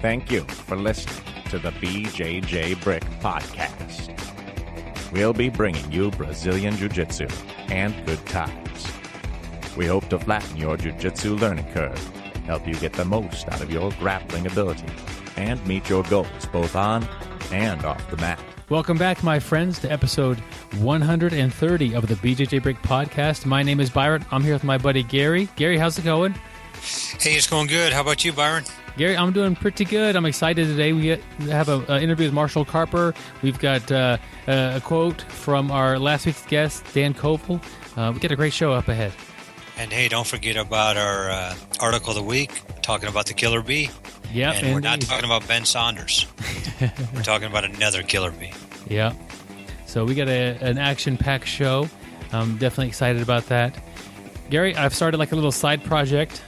Thank you for listening to the BJJ Brick Podcast. We'll be bringing you Brazilian Jiu-Jitsu and good times. We hope to flatten your Jiu-Jitsu learning curve, help you get the most out of your grappling ability, and meet your goals both on and off the mat. Welcome back, my friends, to episode 130 of the BJJ Brick Podcast. My name is Byron. I'm here with my buddy Gary. Gary, how's it going? Hey, it's going good. How about you, Byron? Gary, I'm doing pretty good. I'm excited today. We have an interview with Marshal Carper. We've got a quote from our last week's guest, Dan Koval. We got a great show up ahead. And hey, don't forget about our article of the week, talking about the Killer Bee. Yeah, and we're not talking about Ben Saunders. We're talking about another Killer Bee. Yeah. So we got an action-packed show. I'm definitely excited about that. Gary, I've started like a little side project.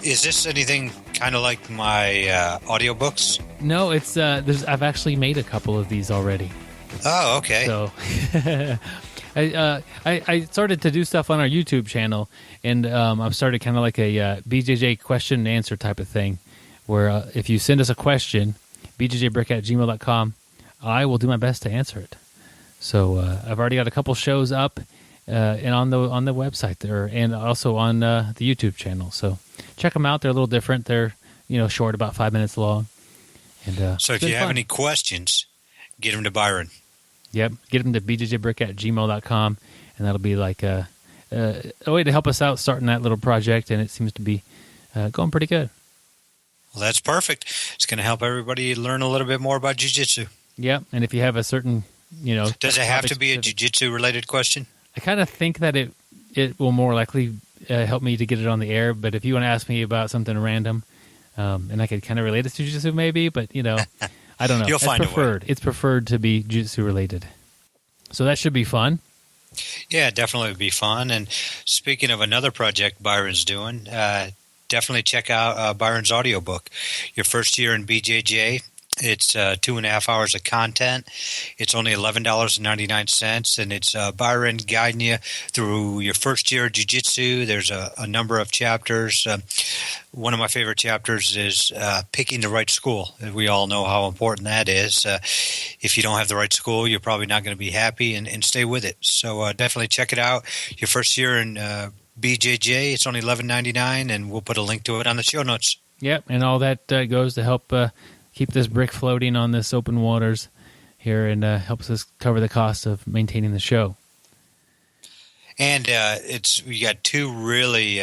Is this anything kind of like my audiobooks? No, it's I've actually made a couple of these already. Oh, okay. So I started to do stuff on our YouTube channel, and I've started kind of like a BJJ question and answer type of thing, where if you send us a question, bjjbrick@gmail.com, I will do my best to answer it. So I've already got a couple shows up and on the website there, and also on the YouTube channel. So check them out. They're a little different. They're short, about 5 minutes long. And so if you have any questions, get them to Byron. Yep, get them to bjjbrick@gmail.com, and that'll be like a way to help us out starting that little project, and it seems to be going pretty good. Well, that's perfect. It's going to help everybody learn a little bit more about Jiu-Jitsu. Yep, and if you have a certain, Does it have to be a Jiu-Jitsu related question? I kind of think that it will more likely help me to get it on the air, but if you want to ask me about something random, and I could kind of relate it to Jiu-Jitsu maybe, but, I don't know. You'll find a way. It's preferred to be Jiu-Jitsu related. So that should be fun. Yeah, definitely would be fun. And speaking of another project Byron's doing, definitely check out Byron's audiobook, Your First Year in BJJ. It's 2.5 hours of content. It's only $11.99, and it's Byron guiding you through your first year of Jiu-Jitsu. There's a number of chapters. One of my favorite chapters is picking the right school. We all know how important that is. If you don't have the right school, you're probably not going to be happy, and stay with it. So definitely check it out. Your first year in BJJ, it's only $11.99, and we'll put a link to it on the show notes. Yep, and all that goes to help keep this brick floating on this open waters here, and helps us cover the cost of maintaining the show. And we got two really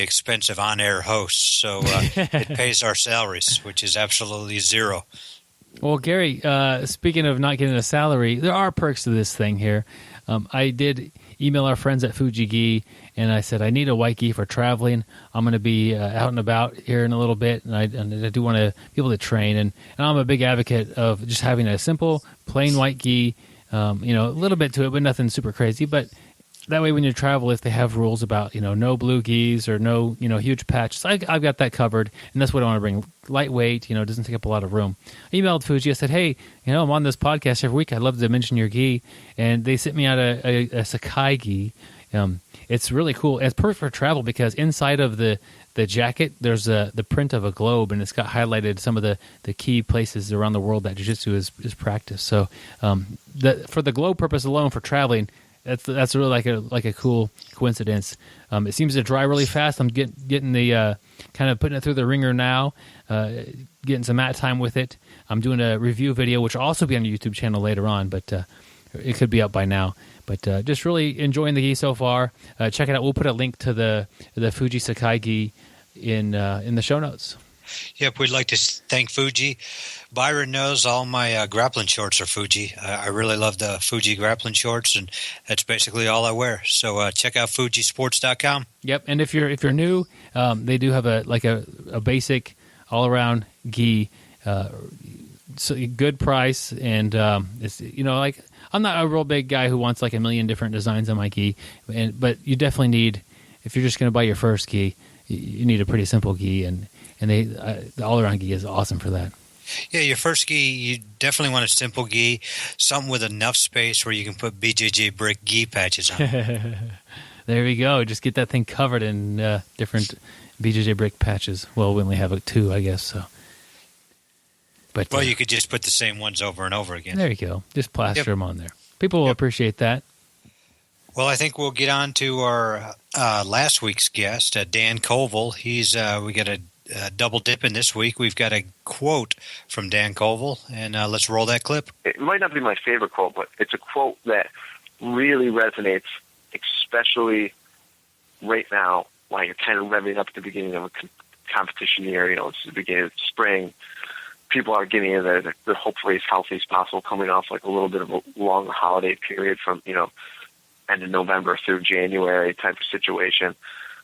expensive on-air hosts, so it pays our salaries, which is absolutely zero. Well, Gary, speaking of not getting a salary, there are perks to this thing here. I did email our friends at Fuji Gi, and I said, I need a white gi for traveling. I'm going to be out and about here in a little bit, and I do want to be able to train. And I'm a big advocate of just having a simple, plain white gi, a little bit to it, but nothing super crazy. But that way when you travel, if they have rules about, no blue gis or no, huge patches, I've got that covered, and that's what I want to bring. Lightweight, doesn't take up a lot of room. I emailed Fuji. I said, hey, I'm on this podcast every week. I'd love to mention your gi. And they sent me out a Sekai gi. It's really cool. It's perfect for travel because inside of the jacket, there's the print of a globe, and it's got highlighted some of the key places around the world that Jiu-Jitsu is practiced. So for the globe purpose alone, for traveling, that's really like a cool coincidence. It seems to dry really fast. I'm getting the kind of putting it through the ringer now, getting some mat time with it. I'm doing a review video, which will also be on the YouTube channel later on, but it could be up by now. But just really enjoying the gi so far. Check it out. We'll put a link to the Fuji Sekai Gi in the show notes. Yep, we'd like to thank Fuji. Byron knows all my grappling shorts are Fuji. I really love the Fuji grappling shorts, and that's basically all I wear. So check out fujisports.com. Yep, and if you're new, they do have a basic all around gi, so good price, and it's I'm not a real big guy who wants like a million different designs on my gi, but you definitely need, if you're just going to buy your first gi, you need a pretty simple gi, and the all-around gi is awesome for that. Yeah, your first gi, you definitely want a simple gi, something with enough space where you can put BJJ Brick gi patches on. There we go. Just get that thing covered in different BJJ Brick patches. Well, we only have two, I guess. So But well, you could just put the same ones over and over again. There you go. Just plaster them on there. People will appreciate that. Well, I think we'll get on to our last week's guest, Dan Colville. We got a double dip in this week. We've got a quote from Dan Colville, and let's roll that clip. It might not be my favorite quote, but it's a quote that really resonates, especially right now while you're kind of revving up at the beginning of a competition year. It's the beginning of spring. People are getting in there. They're hopefully as healthy as possible, coming off like a little bit of a long holiday period from, end of November through January type of situation.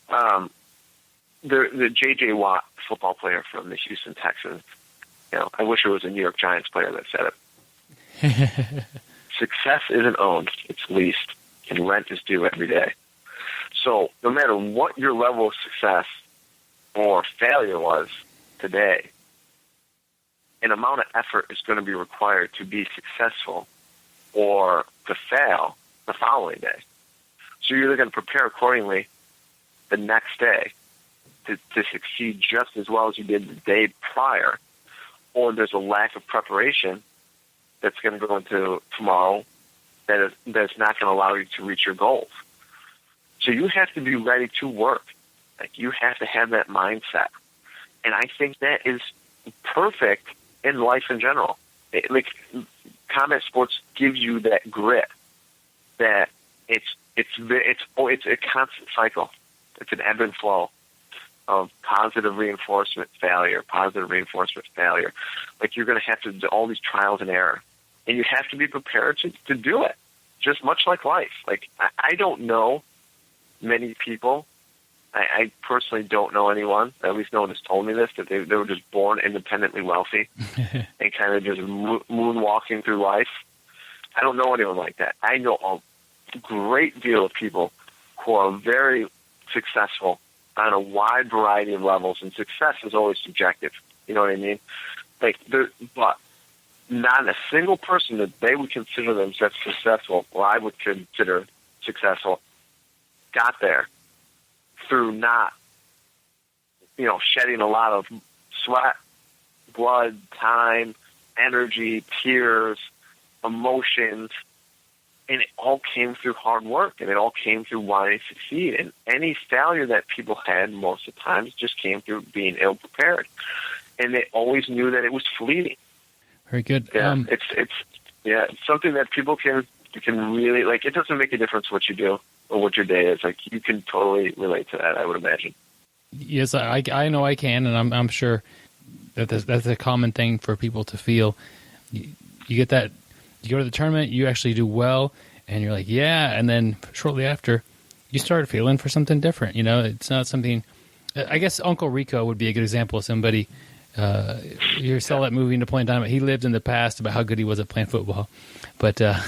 The J.J. Watt, football player from the Houston Texans, I wish it was a New York Giants player that said it. Success isn't owned, it's leased, and rent is due every day. So no matter what your level of success or failure was today, an amount of effort is going to be required to be successful or to fail the following day. So you're either going to prepare accordingly the next day to succeed just as well as you did the day prior, or there's a lack of preparation that's going to go into tomorrow that's not going to allow you to reach your goals. So you have to be ready to work. Like, you have to have that mindset. And I think that is perfect in life in general. Combat sports gives you that grit, that it's a constant cycle. It's an ebb and flow of positive reinforcement, failure, positive reinforcement, failure. Like, you're going to have to do all these trials and error, and you have to be prepared to do it, just much like life. Like, I don't know many people. I personally don't know anyone, at least no one has told me this, that they were just born independently wealthy and kind of just moonwalking through life. I don't know anyone like that. I know a great deal of people who are very successful on a wide variety of levels, and success is always subjective. You know what I mean? But not a single person that they would consider themselves successful, or I would consider successful, got there through not, shedding a lot of sweat, blood, time, energy, tears, emotions, and it all came through hard work, and it all came through wanting to succeed. And any failure that people had most of the times just came through being ill-prepared. And they always knew that it was fleeting. Very good. Yeah, it's something that people can really, like, it doesn't make a difference what you do or what your day is. Like, you can totally relate to that, I would imagine. Yes, I know I can, and I'm sure that that's a common thing for people to feel. You get that, you go to the tournament, you actually do well, and you're like, yeah, and then shortly after, you start feeling for something different. It's not something. I guess Uncle Rico would be a good example of somebody. You saw that movie, Napoleon Dynamite. He lived in the past about how good he was at playing football, but other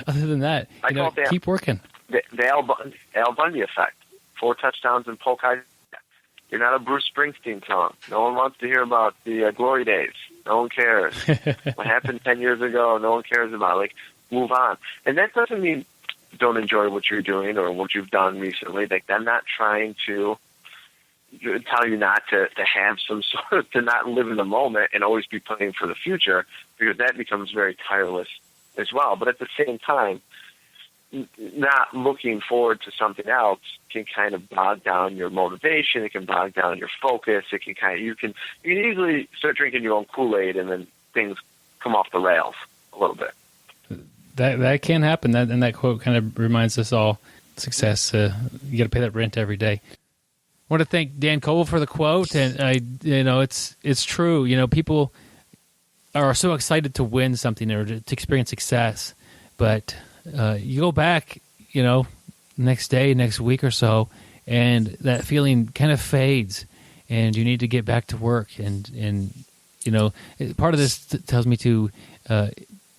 than that, keep working. The Al Bundy effect. 4 touchdowns in Polk High. You're not a Bruce Springsteen song. No one wants to hear about the glory days. No one cares. What happened 10 years ago, no one cares about. Like, move on. And that doesn't mean don't enjoy what you're doing or what you've done recently. Like, I'm not trying to tell you not to have some sort of, to not live in the moment and always be planning for the future, because that becomes very tireless as well. But at the same time, not looking forward to something else can kind of bog down your motivation. It can bog down your focus. It can you can easily start drinking your own Kool-Aid, and then things come off the rails a little bit. That can happen. And that quote kind of reminds us all, success. You got to pay that rent every day. I want to thank Dan Colville for the quote, and it's true. People are so excited to win something or to experience success, but you go back, next day, next week or so, and that feeling kind of fades, and you need to get back to work. And part of this tells me to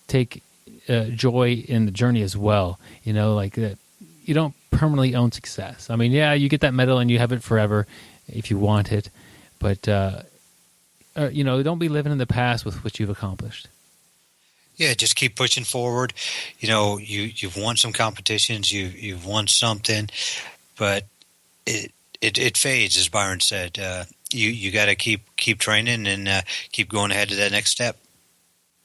take joy in the journey as well. Like that, you don't permanently own success. I mean, yeah, you get that medal and you have it forever if you want it, but don't be living in the past with what you've accomplished. Yeah, just keep pushing forward. You've won some competitions, you've won something, but it fades, as Byron said. you got to keep training and keep going ahead to that next step.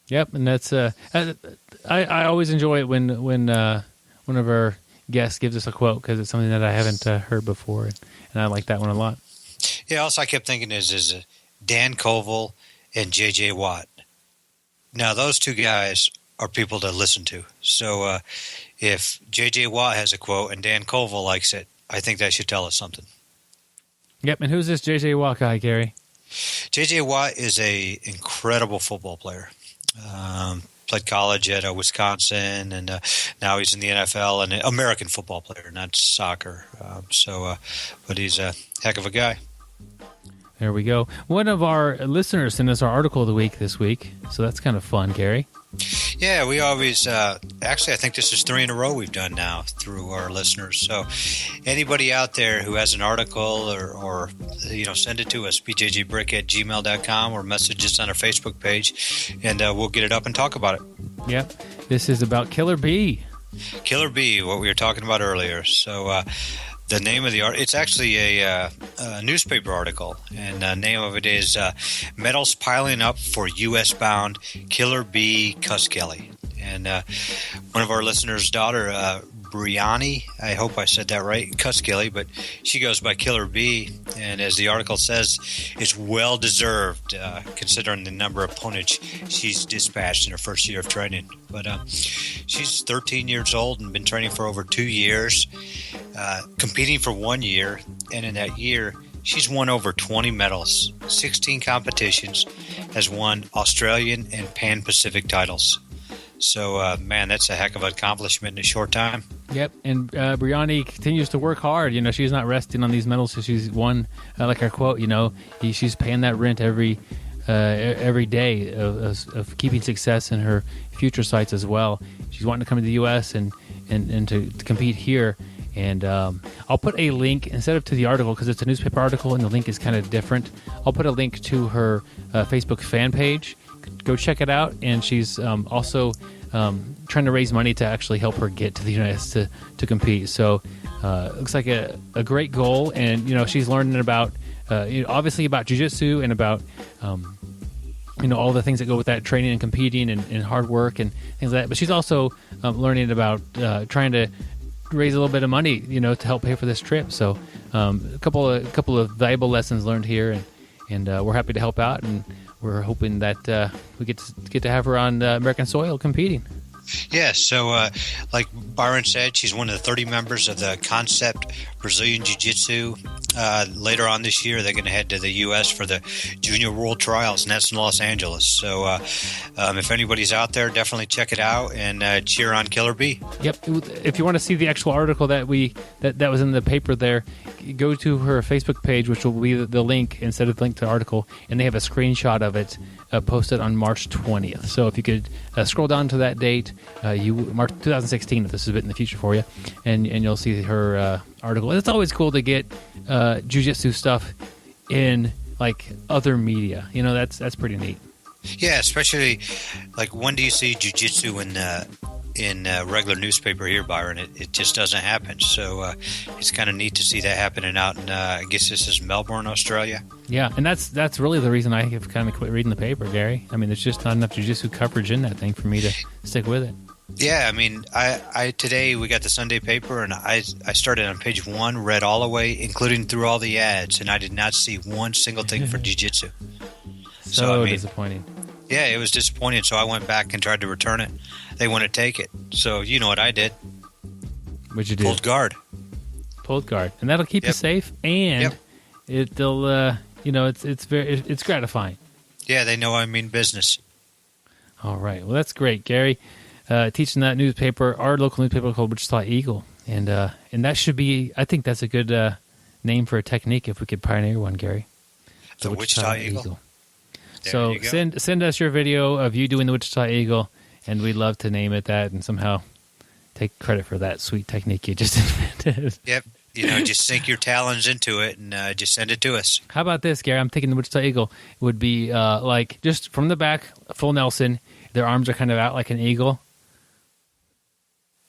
Yep, and that's I always enjoy it when one of our guests gives us a quote, because it's something that I haven't heard before, and I like that one a lot. Yeah, also I kept thinking is Dan Koval and J.J. Watt. Now, those two guys are people to listen to. So if J.J. Watt has a quote and Dan Koval likes it, I think that should tell us something. Yep, and who's this J.J. Watt guy, Gary? J.J. Watt is a incredible football player. Played college at Wisconsin, and now he's in the NFL, and an American football player, not soccer. But he's a heck of a guy. There we go. One of our listeners sent us our article of the week this week, so that's kind of fun, Gary. Yeah, we always actually, I think this is 3 in a row we've done now through our listeners. So anybody out there who has an article or send it to us, bjjbrick@gmail.com, or message us on our Facebook page, and we'll get it up and talk about it. Yep. This is about Killer B. Killer B, what we were talking about earlier. So the name of the article, it's actually a newspaper article, and the name of it is Medals Piling Up for U.S.-Bound Killer B Cuss Kelly. And one of our listeners' daughter, Brianni, I hope I said that right, Cuss Kelly, but she goes by Killer B, and as the article says, it's well-deserved considering the number of opponents she's dispatched in her first year of training. But she's 13 years old and been training for over 2 years, competing for 1 year, and in that year, she's won over 20 medals, 16 competitions, has won Australian and Pan-Pacific titles. So, man, that's a heck of an accomplishment in a short time. Yep, and Brianni continues to work hard. She's not resting on these medals. So she's won, like our quote, she's paying that rent every day of keeping success in her future sights as well. She's wanting to come to the U.S. and to compete here. And I'll put a link, instead of to the article, because it's a newspaper article and the link is kind of different, I'll put a link to her Facebook fan page. Go check it out. And she's also trying to raise money to actually help her get to the United States to compete. So it looks like a great goal. And, she's learning about, obviously about jiu-jitsu and about, all the things that go with that, training and competing and hard work and things like that. But she's also learning about trying to raise a little bit of money, to help pay for this trip. So a couple of valuable lessons learned here, and we're happy to help out, and we're hoping that we get to have her on American soil competing. Yeah, so like Byron said, she's one of the 30 members of the Concept Brazilian Jiu-Jitsu. Later on this year, they're going to head to the U.S. for the Junior World Trials, and that's in Los Angeles. So if anybody's out there, definitely check it out and cheer on Killer B. Yep. If you want to see the actual article that was in the paper there, go to her Facebook page, which will be the link instead of the link to the article, and they have a screenshot of it posted on March 20th. So if you could scroll down to that date, March 2016, if this is a bit in the future for you, and you'll see her article. It's always cool to get jiu-jitsu stuff in like other media. That's pretty neat. Yeah, especially like when do you see jiu-jitsu in regular newspaper here, Byron? It just doesn't happen. So it's kind of neat to see that happening out in I guess this is Melbourne, Australia. Yeah, and that's really the reason I have kind of quit reading the paper, Gary. I mean, there's just not enough jiu-jitsu coverage in that thing for me to stick with it. Yeah, I mean, I today we got the Sunday paper, and I started on page 1, read all the way, including through all the ads, and I did not see one single thing for jiu-jitsu. So I mean, disappointing. Yeah, it was disappointing, so I went back and tried to return it. They wouldn't take it. So you know what I did? What'd you do? Pulled guard. Pulled guard. And that'll keep you safe, and it'll, it's gratifying. Yeah, they know I mean business. All right. Well, that's great, Gary. Teaching that newspaper, our local newspaper called Wichita Eagle. And that should be, I think that's a good name for a technique if we could pioneer one, Gary. The Wichita Eagle. So send us your video of you doing the Wichita Eagle, and we'd love to name it that and somehow take credit for that sweet technique you just invented. Yep. Just sink your talons into it and just send it to us. How about this, Gary? I'm thinking the Wichita Eagle would be like just from the back, full Nelson. Their arms are kind of out like an eagle.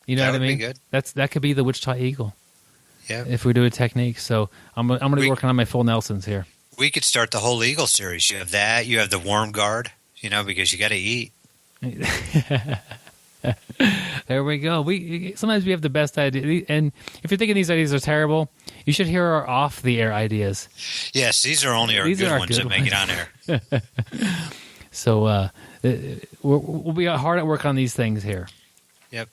You know what I mean? That would be good. That could be the Wichita Eagle. Yeah. If we do a technique. So I'm going to be working on my full Nelsons here. We could start the whole Eagle series. You have that. You have the Worm Guard, because you got to eat. There we go. Sometimes we have the best idea, and if you're thinking these ideas are terrible, you should hear our off-the-air ideas. Yes, these are only our good ones that make it on air. So we'll be hard at work on these things here. Yep.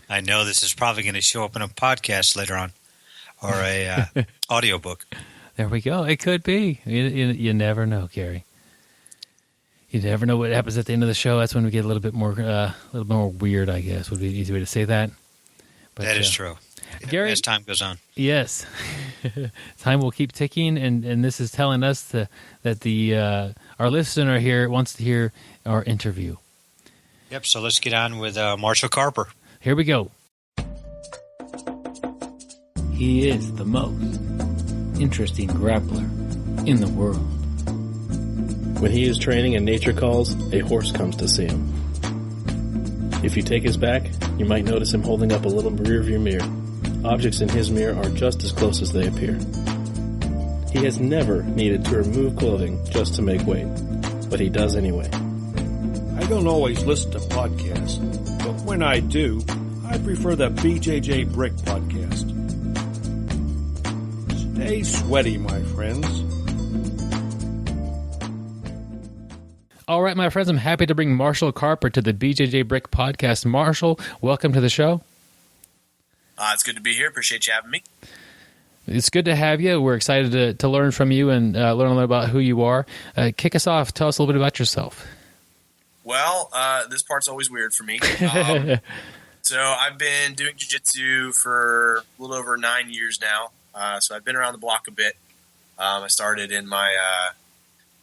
I know this is probably going to show up in a podcast later on, or a audiobook. There we go. It could be. You never know, Gary. You never know what happens at the end of the show. That's when we get a little bit more weird, I guess, would be an easy way to say that. But, that is true. Gary, as time goes on. Yes. Time will keep ticking, and this is telling us that our listener here wants to hear our interview. Yep, so let's get on with Marshal Carper. Here we go. He is the most interesting grappler in the world. When he is training and nature calls, a horse comes to see him. If you take his back, you might notice him holding up a little rearview mirror. Objects in his mirror are just as close as they appear. He has never needed to remove clothing just to make weight, but he does anyway. I don't always listen to podcasts, but when I do, I prefer the BJJ Brick podcast. Stay sweaty, my friends. All right, my friends, I'm happy to bring Marshal Carper to the BJJ Brick podcast. Marshal, welcome to the show. It's good to be here. Appreciate you having me. It's good to have you. We're excited to learn from you and learn a little about who you are. Kick us off. Tell us a little bit about yourself. Well, this part's always weird for me. So I've been doing jiu-jitsu for a little over 9 years now. So I've been around the block a bit. I started in when I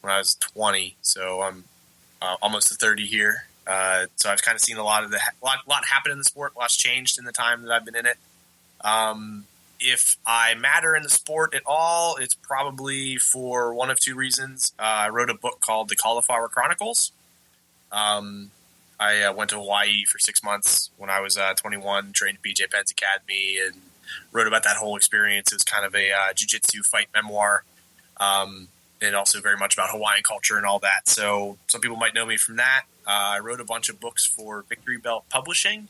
was 20, so I'm almost to 30 here. So I've kind of seen a lot happen in the sport. A lot's changed in the time that I've been in it. If I matter in the sport at all, it's probably for one of two reasons. I wrote a book called The Cauliflower Chronicles. I went to Hawaii for 6 months when I was 21, trained at BJ Penn's Academy, and wrote about that whole experience. It was kind of a jiu-jitsu fight memoir. And also very much about Hawaiian culture and all that. So some people might know me from that. I wrote a bunch of books for Victory Belt Publishing.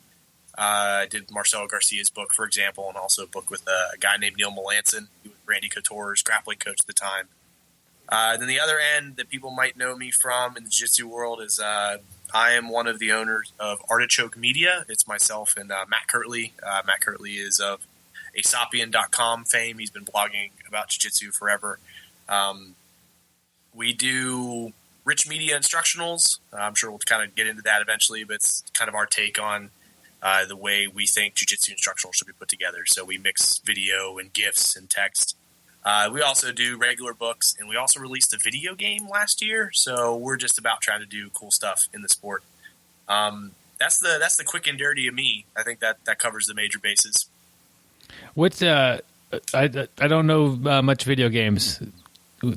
I did Marcelo Garcia's book, for example, and also a book with a guy named Neil Melanson, who was Randy Couture's grappling coach at the time. Then the other end that people might know me from in the jiu-jitsu world is I am one of the owners of Artechoke Media. It's myself and Matt Kirtley. Matt Kirtley is of Aesopian.com fame. He's been blogging about jiu-jitsu forever. We do rich media instructionals. I'm sure we'll kind of get into that eventually, but it's kind of our take on the way we think jiu-jitsu instructionals should be put together. So we mix video and GIFs and text. We also do regular books, and we also released a video game last year. So we're just about trying to do cool stuff in the sport. That's the quick and dirty of me. I think that covers the major bases. What I don't know much video games.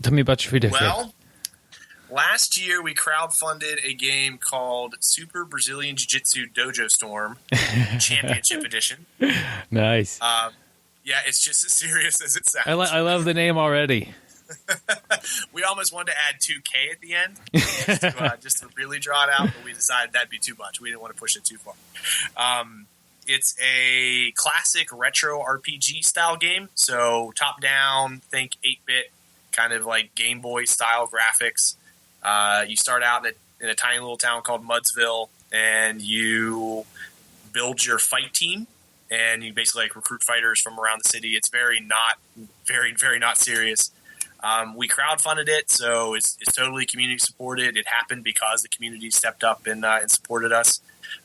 Tell me about your video game. Well, last year we crowdfunded a game called Super Brazilian Jiu-Jitsu Dojo Storm Championship Edition. Nice. Yeah, it's just as serious as it sounds. I love the name already. We almost wanted to add 2K at the end just to really draw it out, but we decided that'd be too much. We didn't want to push it too far. It's a classic retro RPG style game. So top-down, think 8-bit, kind of like Game Boy style graphics. You start out in a tiny little town called Mudsville, and you build your fight team, and you basically like recruit fighters from around the city. It's very not serious. We crowdfunded it, so it's totally community supported. It happened because the community stepped up and supported us.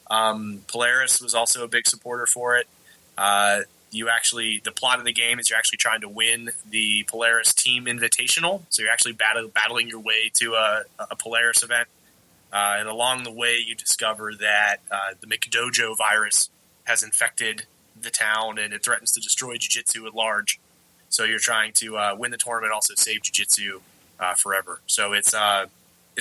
Polaris was also a big supporter for it. The plot of the game is you're actually trying to win the Polaris Team Invitational. So you're actually battling your way to a Polaris event. And along the way, you discover that the McDojo virus has infected the town, and it threatens to destroy jiu-jitsu at large. So you're trying to win the tournament, also save jiu-jitsu forever. So it's a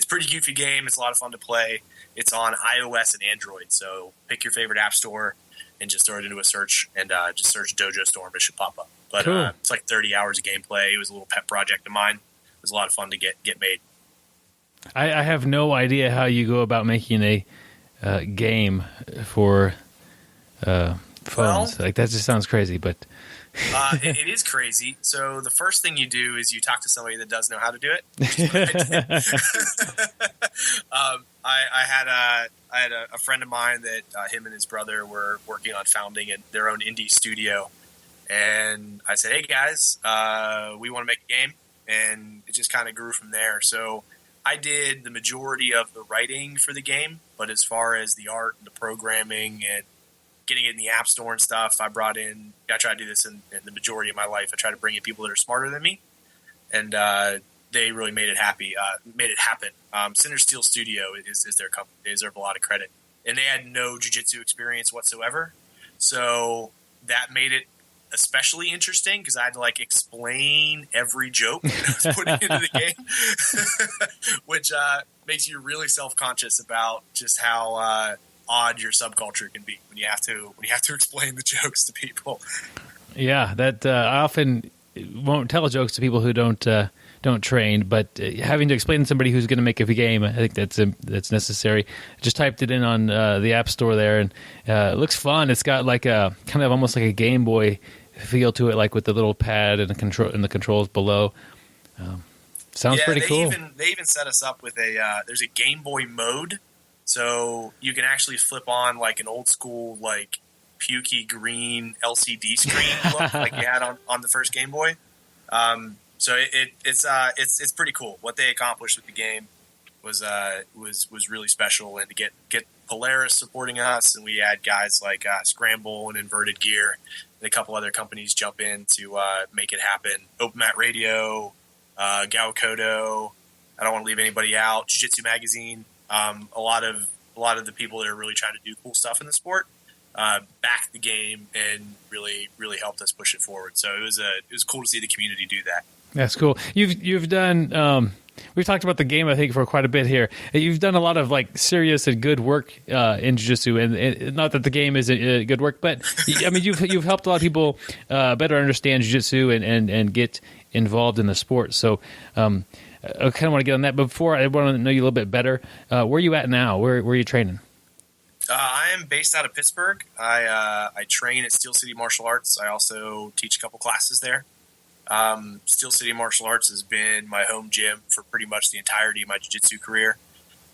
pretty goofy game. It's a lot of fun to play. It's on iOS and Android. So pick your favorite app store and just throw it into a search and just search Dojo Storm. It should pop up. But cool. It's like 30 hours of gameplay. It was a little pet project of mine. was a lot of fun to get made. I have no idea how you go about making a game for phones. Like that just sounds crazy, but it is crazy. So the first thing you do is you talk to somebody that does know how to do it. Which is what I had a friend of mine that him and his brother were working on founding their own indie studio, and I said, "Hey guys, we want to make a game," and it just kind of grew from there. So I did the majority of the writing for the game, but as far as the art and the programming and getting it in the App Store and stuff, I try to do this in the majority of my life. I try to bring in people that are smarter than me, and they really made it happen. Cinder Steel Studio is their company. They deserve a lot of credit. And they had no jiu-jitsu experience whatsoever, so that made it especially interesting because I had to explain every joke that I was putting into the game, which makes you really self-conscious about just how odd your subculture can be when you have to explain the jokes to people. Yeah, that I often won't tell jokes to people who don't train, but having to explain to somebody who's going to make a game, I think that's necessary. Just typed it in on the App Store there, and it looks fun. It's got like a kind of almost like a Game Boy feel to it, like with the little pad and the controls below. Sounds pretty cool. They even set us up with there's a Game Boy mode, so you can actually flip on like an old school pukey green LCD screen look like you had on the first Game Boy. So it's pretty cool. What they accomplished with the game was really special, and to get Polaris supporting us, and we had guys like Scramble and Inverted Gear, and a couple other companies jump in to make it happen. Open Mat Radio, Gaokodo. I don't want to leave anybody out. Jiu-Jitsu Magazine. A lot of the people that are really trying to do cool stuff in the sport backed the game and really helped us push it forward. So it was cool to see the community do that. That's cool. You've done. We've talked about the game, I think, for quite a bit here. You've done a lot of serious and good work in jiu-jitsu, and not that the game isn't good work, but I mean, you've helped a lot of people better understand jiu-jitsu and get involved in the sport. So I kind of want to get on that. But before, I want to know you a little bit better. Where are you at now? Where are you training? I am based out of Pittsburgh. I train at Steel City Martial Arts. I also teach a couple classes there. Steel City Martial Arts has been my home gym for pretty much the entirety of my jiu-jitsu career.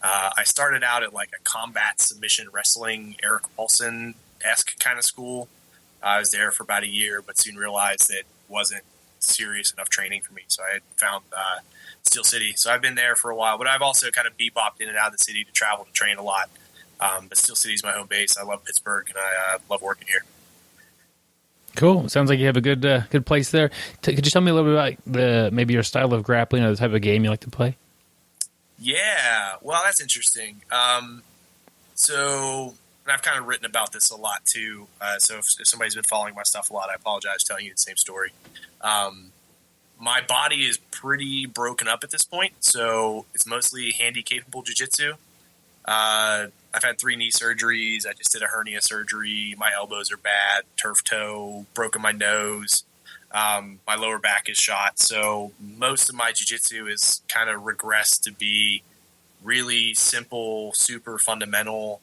I started out at a combat submission wrestling, Eric Paulson-esque kind of school. I was there for about a year, but soon realized that it wasn't serious enough training for me. So I had found Steel City. So I've been there for a while, but I've also kind of bebopped in and out of the city to travel to train a lot. But Steel City is my home base. I love Pittsburgh, and I love working here. Cool. Sounds like you have a good place there. Could you tell me a little bit about maybe your style of grappling or the type of game you like to play? Yeah. Well, that's interesting. So I've kind of written about this a lot too. So if somebody's been following my stuff a lot, I apologize telling you the same story. My body is pretty broken up at this point, so it's mostly handy-capable jiu-jitsu. I've had 3 knee surgeries. I just did a hernia surgery. My elbows are bad. Turf toe. Broken my nose. My lower back is shot. So most of my jiu-jitsu is kind of regressed to be really simple, super fundamental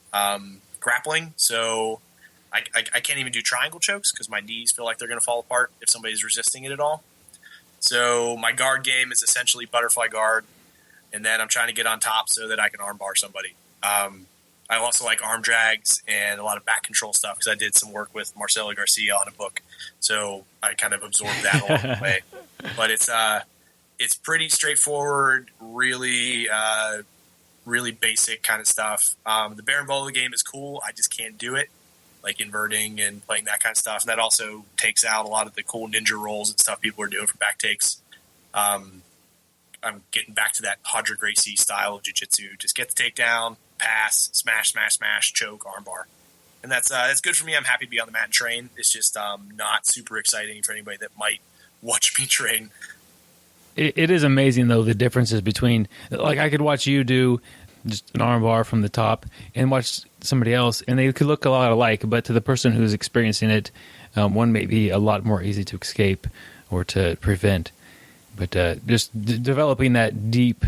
grappling. So I can't even do triangle chokes because my knees feel like they're going to fall apart if somebody's resisting it at all. So my guard game is essentially butterfly guard, and then I'm trying to get on top so that I can armbar somebody. I also like arm drags and a lot of back control stuff because I did some work with Marcelo Garcia on a book, so I kind of absorbed that along the way. But it's pretty straightforward, really basic kind of stuff. The Berimbolo game is cool. I just can't do it, like inverting and playing that kind of stuff. And that also takes out a lot of the cool ninja rolls and stuff people are doing for back takes. I'm getting back to that Hodger Gracie style of jiu-jitsu. Just get the takedown, pass, smash, choke, armbar. And that's good for me. I'm happy to be on the mat and train. It's just not super exciting for anybody that might watch me train. It is amazing, though, the differences between, I could watch you do just an armbar from the top and watch somebody else, and they could look a lot alike, but to the person who's experiencing it, one may be a lot more easy to escape or to prevent. But just developing that deep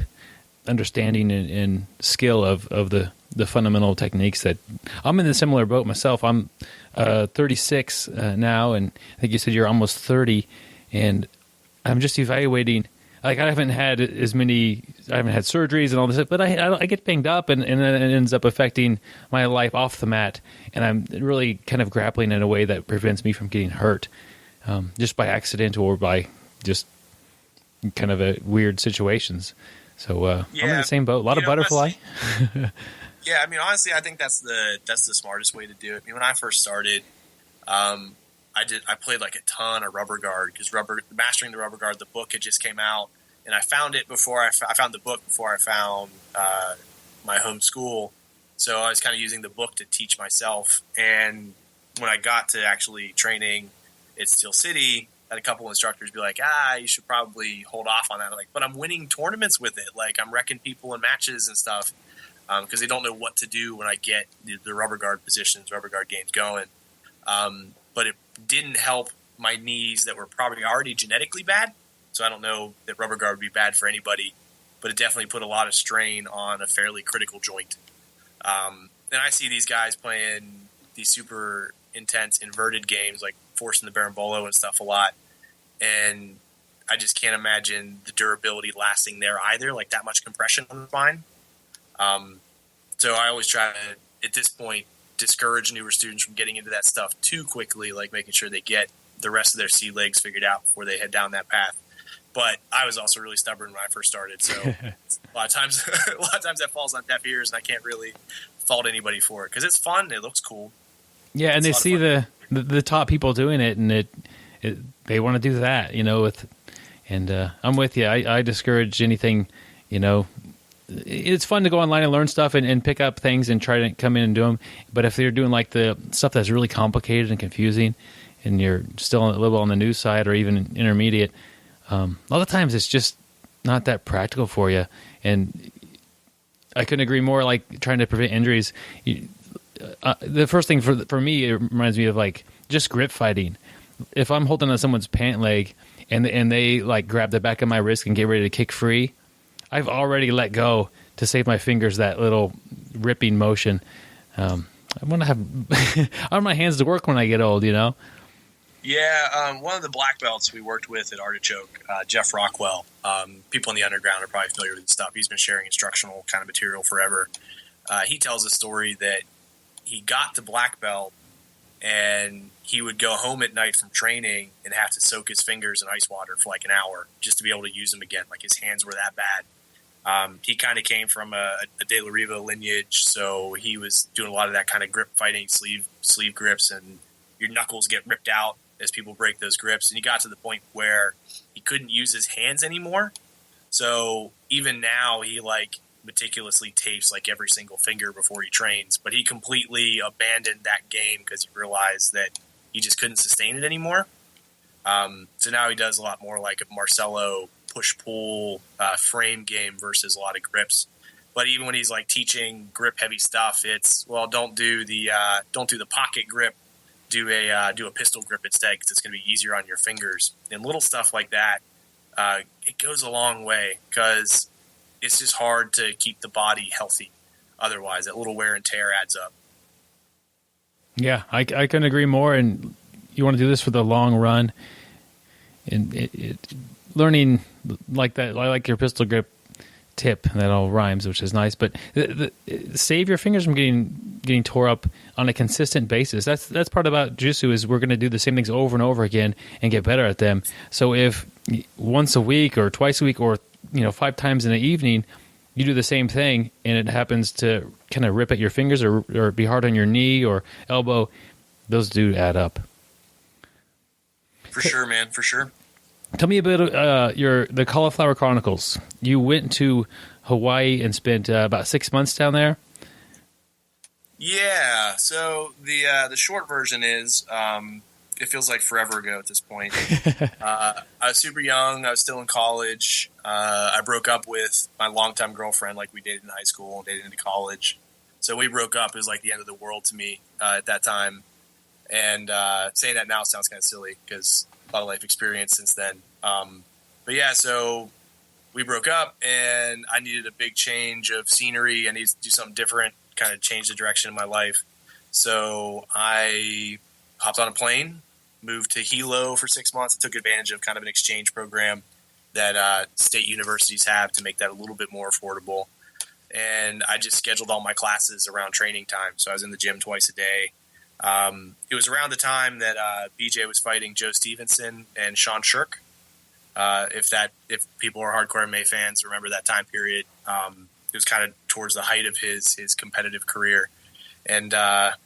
understanding and skill of the fundamental techniques that I'm in a similar boat myself. I'm 36 now, and I think you said you're almost 30, and I'm just evaluating. Like, I haven't had surgeries and all this, but I get banged up, and then it ends up affecting my life off the mat, and I'm really kind of grappling in a way that prevents me from getting hurt, just by accident or by just kind of weird situations. So I'm in the same boat. A lot of butterfly. Yeah, I mean, honestly, I think that's the smartest way to do it. I mean, when I first started, I played like a ton of rubber guard because mastering the rubber guard, the book had just came out, and I found it before I found the book before I found my home school. So I was kind of using the book to teach myself. And when I got to actually training at Steel City, I had a couple instructors be like, you should probably hold off on that. I'm like, but I'm winning tournaments with it. Like, I'm wrecking people in matches and stuff. Because they don't know what to do when I get the rubber guard positions, rubber guard games going. But it didn't help my knees that were probably already genetically bad. So I don't know that rubber guard would be bad for anybody, but it definitely put a lot of strain on a fairly critical joint. And I see these guys playing these super intense inverted games like forcing the berimbolo and stuff a lot. And I just can't imagine the durability lasting there either, like that much compression on the spine. So I always try to, at this point, discourage newer students from getting into that stuff too quickly, like making sure they get the rest of their sea legs figured out before they head down that path. But I was also really stubborn when I first started, so a lot of times that falls on deaf ears, and I can't really fault anybody for it because it's fun, it looks cool. Yeah, and they see the top people doing it, and they want to do that, I'm with you. I discourage anything, It's fun to go online and learn stuff and pick up things and try to come in and do them. But if they're doing like the stuff that's really complicated and confusing, and you're still a little on the new side or even intermediate, a lot of times it's just not that practical for you. And I couldn't agree more. Like, trying to prevent injuries. The first thing for me, it reminds me of like just grip fighting. If I'm holding on someone's pant leg and they like grab the back of my wrist and get ready to kick free, I've already let go to save my fingers that little ripping motion. I want to have I want my hands to work when I get old, Yeah, one of the black belts we worked with at Artechoke, Jeff Rockwell. People in the underground are probably familiar with this stuff. He's been sharing instructional kind of material forever. He tells a story that he got to black belt and he would go home at night from training and have to soak his fingers in ice water for like an hour just to be able to use them again. Like, his hands were that bad. He kind of came from a De La Riva lineage, so he was doing a lot of that kind of grip fighting, sleeve grips, and your knuckles get ripped out as people break those grips. And he got to the point where he couldn't use his hands anymore. So even now, he like meticulously tapes like every single finger before he trains. But he completely abandoned that game because he realized that he just couldn't sustain it anymore. So now he does a lot more like a Marcelo push-pull frame game versus a lot of grips. But even when he's like teaching grip-heavy stuff, it's, well, don't do the pocket grip, do a pistol grip instead because it's going to be easier on your fingers. And little stuff like that, it goes a long way because it's just hard to keep the body healthy. Otherwise, that little wear and tear adds up. Yeah, I couldn't agree more. And you want to do this for the long run. And learning like that, I like your pistol grip tip. That all rhymes, which is nice. But save your fingers from getting tore up on a consistent basis. That's part about jiu-jitsu is we're going to do the same things over and over again and get better at them. So if once a week or twice a week or 5 times in the evening you do the same thing and it happens to kind of rip at your fingers or be hard on your knee or elbow, those do add up. For sure, man. For sure. Tell me a bit the Cauliflower Chronicles. You went to Hawaii and spent about 6 months down there. Yeah. So the short version is it feels like forever ago at this point. I was super young. I was still in college. I broke up with my longtime girlfriend, like we dated in high school and dated into college. So we broke up. It was like the end of the world to me at that time. And saying that now sounds kind of silly because a lot of life experience since then. But yeah, so we broke up, and I needed a big change of scenery. I needed to do something different, kind of change the direction of my life. So I hopped on a plane, moved to Hilo for 6 months. I took advantage of kind of an exchange program that state universities have to make that a little bit more affordable. And I just scheduled all my classes around training time. So I was in the gym twice a day. It was around the time that BJ was fighting Joe Stevenson and Sean Shirk. If people are hardcore MMA fans, remember that time period. It was kind of towards the height of his competitive career. And it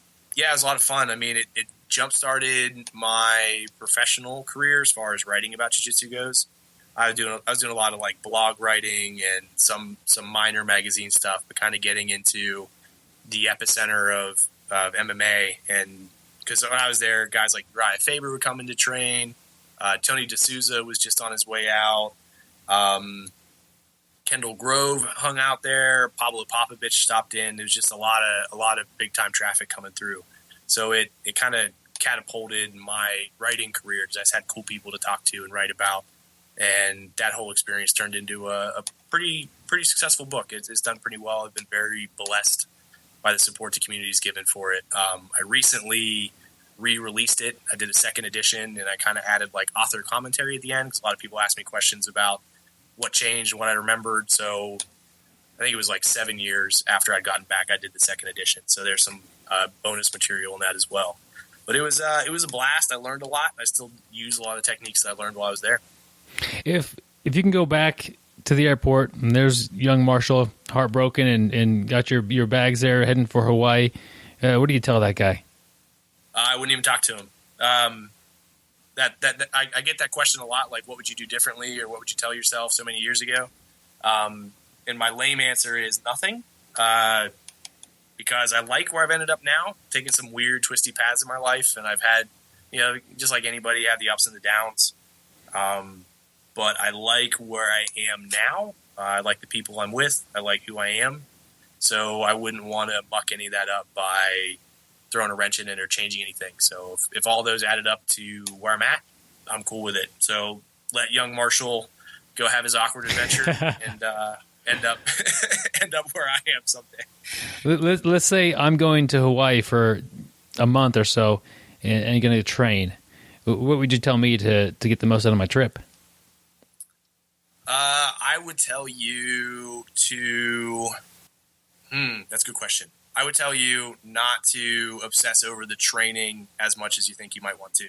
was a lot of fun. I mean, it jump-started my professional career as far as writing about jiu-jitsu goes. I was doing a lot of like blog writing and some minor magazine stuff, but kind of getting into the epicenter of MMA. And because when I was there, guys like Uriah Faber would come in to train. Tony D'Souza was just on his way out. Kendall Grove hung out there. Pablo Popovich stopped in. There was just a lot of big time traffic coming through. So it kind of catapulted my writing career because I just had cool people to talk to and write about. And that whole experience turned into a pretty successful book. It's done pretty well. I've been very blessed by the support the community's given for it. I recently re-released it. I did a second edition, and I kind of added like author commentary at the end because a lot of people asked me questions about what changed and what I remembered. So I think it was like 7 years after I'd gotten back, I did the second edition. So there's some bonus material in that as well. But it was a blast. I learned a lot. I still use a lot of techniques that I learned while I was there. If you can go back to the airport and there's young Marshall, heartbroken and got your bags there heading for Hawaii, what do you tell that guy? I wouldn't even talk to him. I get that question a lot. Like, what would you do differently, or what would you tell yourself so many years ago? And my lame answer is nothing, because I like where I've ended up now, taking some weird, twisty paths in my life, and I've had, just like anybody, have the ups and the downs. But I like where I am now. I like the people I'm with. I like who I am. So I wouldn't want to muck any of that up by throwing a wrench in it or changing anything. So if all those added up to where I'm at, I'm cool with it. So let young Marshall go have his awkward adventure and end up where I am someday. Let's say I'm going to Hawaii for a month or so and going to train. What would you tell me to get the most out of my trip? I would tell you to... that's a good question. I would tell you not to obsess over the training as much as you think you might want to.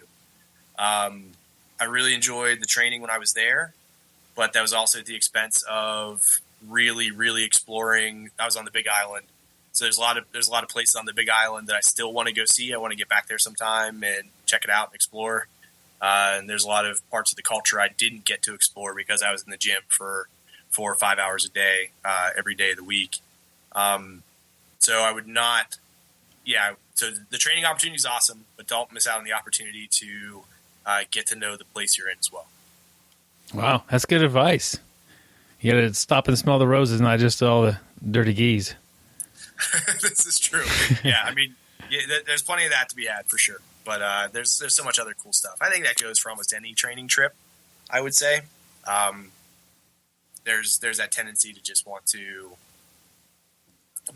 I really enjoyed the training when I was there, but that was also at the expense of really, really exploring. I was on the Big Island. So there's a lot of places on the Big Island that I still want to go see. I want to get back there sometime and check it out and explore. And there's a lot of parts of the culture I didn't get to explore because I was in the gym for 4 or 5 hours a day, every day of the week. So I would not, so the training opportunity is awesome, but don't miss out on the opportunity to get to know the place you're in as well. Wow, that's good advice. You got to stop and smell the roses, not just all the dirty geese. This is true. Yeah, I mean, there's plenty of that to be had for sure. But there's so much other cool stuff. I think that goes for almost any training trip, I would say. There's that tendency to just want to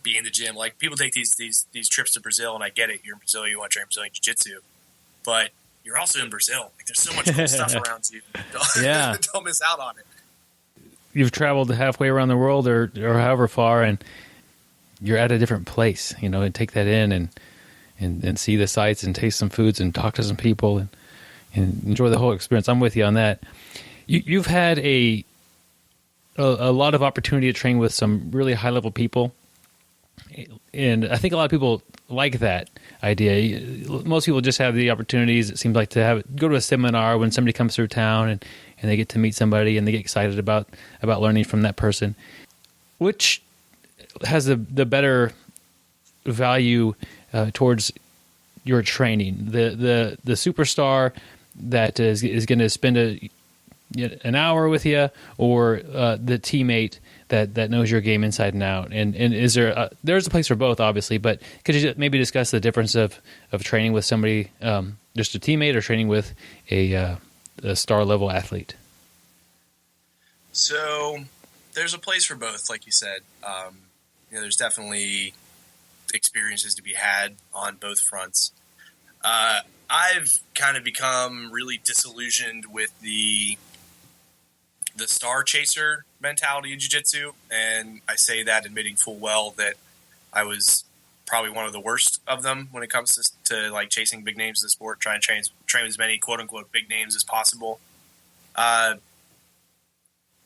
be in the gym. Like, people take these trips to Brazil, and I get it. You're in Brazil, you want to train Brazilian Jiu-Jitsu. But you're also in Brazil. Like, there's so much cool stuff around you. Don't miss out on it. You've traveled halfway around the world or however far, and you're at a different place, and take that in and see the sights and taste some foods and talk to some people and enjoy the whole experience. I'm with you on that. You've had a lot of opportunity to train with some really high-level people, and I think a lot of people like that idea. Most people just have the opportunities, it seems like, to go to a seminar when somebody comes through town and they get to meet somebody and they get excited about learning from that person. Which has the better value towards your training? The superstar that is going to spend an hour with you, or the teammate that knows your game inside and out? And is there's a place for both, obviously, but could you maybe discuss the difference of training with somebody, just a teammate, or training with a star level athlete? So there's a place for both, like you said. There's definitely experiences to be had on both fronts. I've kind of become really disillusioned with the star chaser mentality in jiu-jitsu, and I say that admitting full well that I was probably one of the worst of them when it comes to like chasing big names in the sport, trying to train as many quote-unquote big names as possible.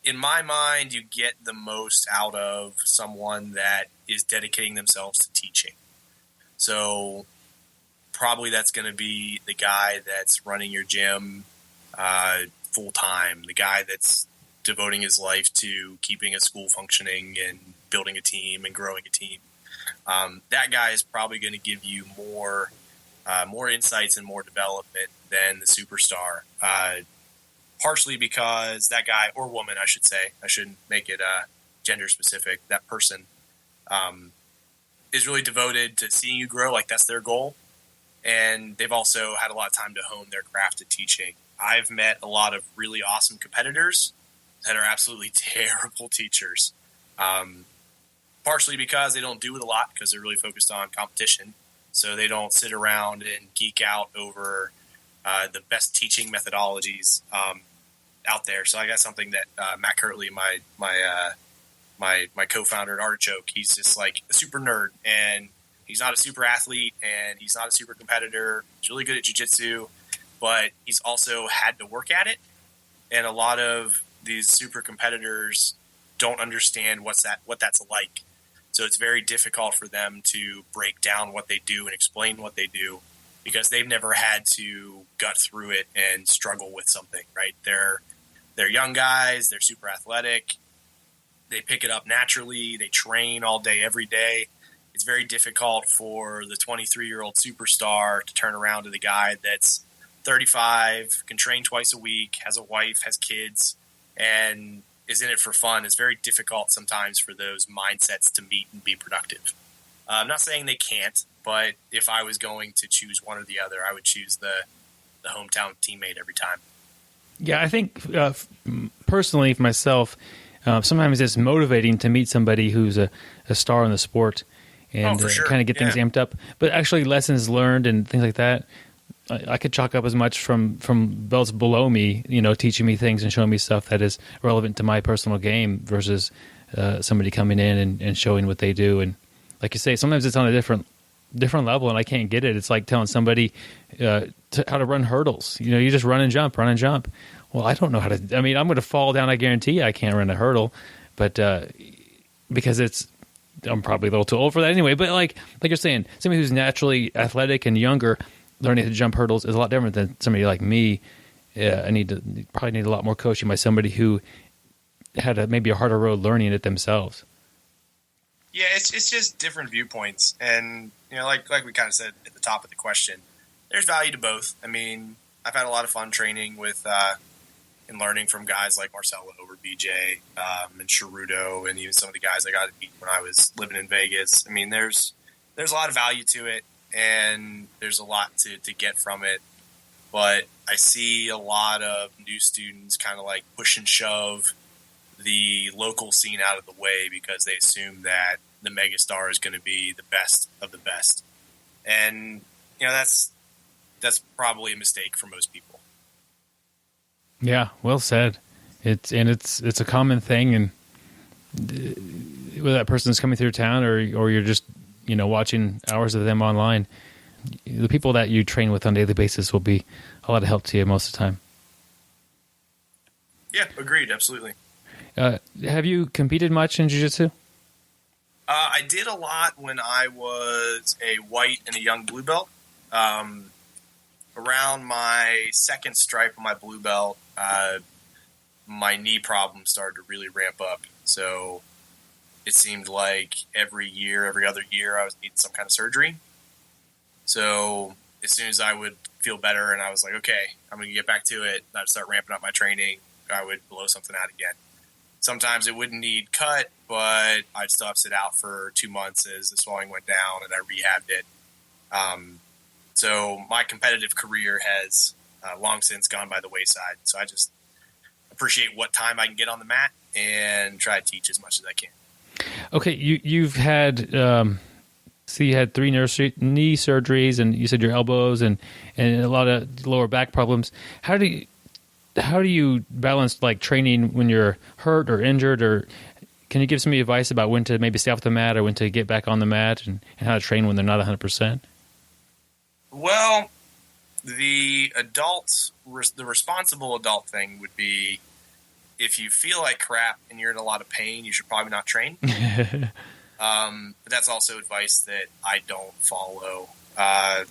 In my mind, you get the most out of someone that is dedicating themselves to teaching. So probably that's going to be the guy that's running your gym full time, the guy that's devoting his life to keeping a school functioning and building a team and growing a team. That guy is probably going to give you more insights and more development than the superstar. Partially because that guy, or woman, I should say, I shouldn't make it gender specific, that person is really devoted to seeing you grow, like that's their goal. And they've also had a lot of time to hone their craft of teaching. I've met a lot of really awesome competitors that are absolutely terrible teachers. Partially because they don't do it a lot because they're really focused on competition. So they don't sit around and geek out over the best teaching methodologies out there. So I got something that Matt Kirtley, my co-founder at Artechoke, he's just like a super nerd, and he's not a super athlete, and he's not a super competitor. He's really good at jiu-jitsu, but he's also had to work at it. And a lot of these super competitors don't understand what that's like. So it's very difficult for them to break down what they do and explain what they do because they've never had to gut through it and struggle with something, right? They're young guys. They're super athletic. They pick it up naturally. They train all day, every day. It's very difficult for the 23-year-old superstar to turn around to the guy that's 35, can train twice a week, has a wife, has kids, and is in it for fun. It's very difficult sometimes for those mindsets to meet and be productive. I'm not saying they can't, but if I was going to choose one or the other, I would choose the hometown teammate every time. Yeah, I think personally for myself, sometimes it's motivating to meet somebody who's a star in the sport and sure. kind of get things amped up. But actually lessons learned and things like that, I could chalk up as much from belts below me, teaching me things and showing me stuff that is relevant to my personal game versus somebody coming in and showing what they do. And like you say, sometimes it's on a different level and I can't get it. It's like telling somebody how to run hurdles. You just run and jump. Well, I don't know how to. I mean, I'm going to fall down. I guarantee you I can't run a hurdle, but because I'm probably a little too old for that anyway. But like you're saying, somebody who's naturally athletic and younger, learning to jump hurdles is a lot different than somebody like me. I probably need a lot more coaching by somebody who had maybe a harder road learning it themselves. Yeah, it's just different viewpoints, and like we kind of said at the top of the question, there's value to both. I mean, I've had a lot of fun training with and learning from guys like Marcelo over BJ and Cheruto, and even some of the guys I got to meet when I was living in Vegas. I mean, there's a lot of value to it, and there's a lot to get from it. But I see a lot of new students kind of like push and shove the local scene out of the way because they assume that the megastar is going to be the best of the best. And, that's probably a mistake for most people. Yeah, well said. It's a common thing, and whether that person's coming through town or you're just watching hours of them online, the people that you train with on a daily basis will be a lot of help to you most of the time. Yeah, agreed, absolutely. Have you competed much in jiu-jitsu? I did a lot when I was a white and a young blue belt. Around my second stripe of my blue belt, my knee problem started to really ramp up. So it seemed like every other year, I was needing some kind of surgery. So as soon as I would feel better and I was like, okay, I'm going to get back to it, I'd start ramping up my training, I would blow something out again. Sometimes it wouldn't need cut, but I'd still have to sit out for 2 months as the swelling went down and I rehabbed it. So my competitive career has long since gone by the wayside. So I appreciate what time I can get on the mat and try to teach as much as I can. Okay, you've had you had 3 knee surgeries, and you said your elbows and a lot of lower back problems. How do you balance like training when you're hurt or injured, or can you give some advice about when to maybe stay off the mat or when to get back on the mat, and how to train when they're not 100%? Well, the responsible adult thing would be, if you feel like crap and you're in a lot of pain, you should probably not train. But that's also advice that I don't follow. I'm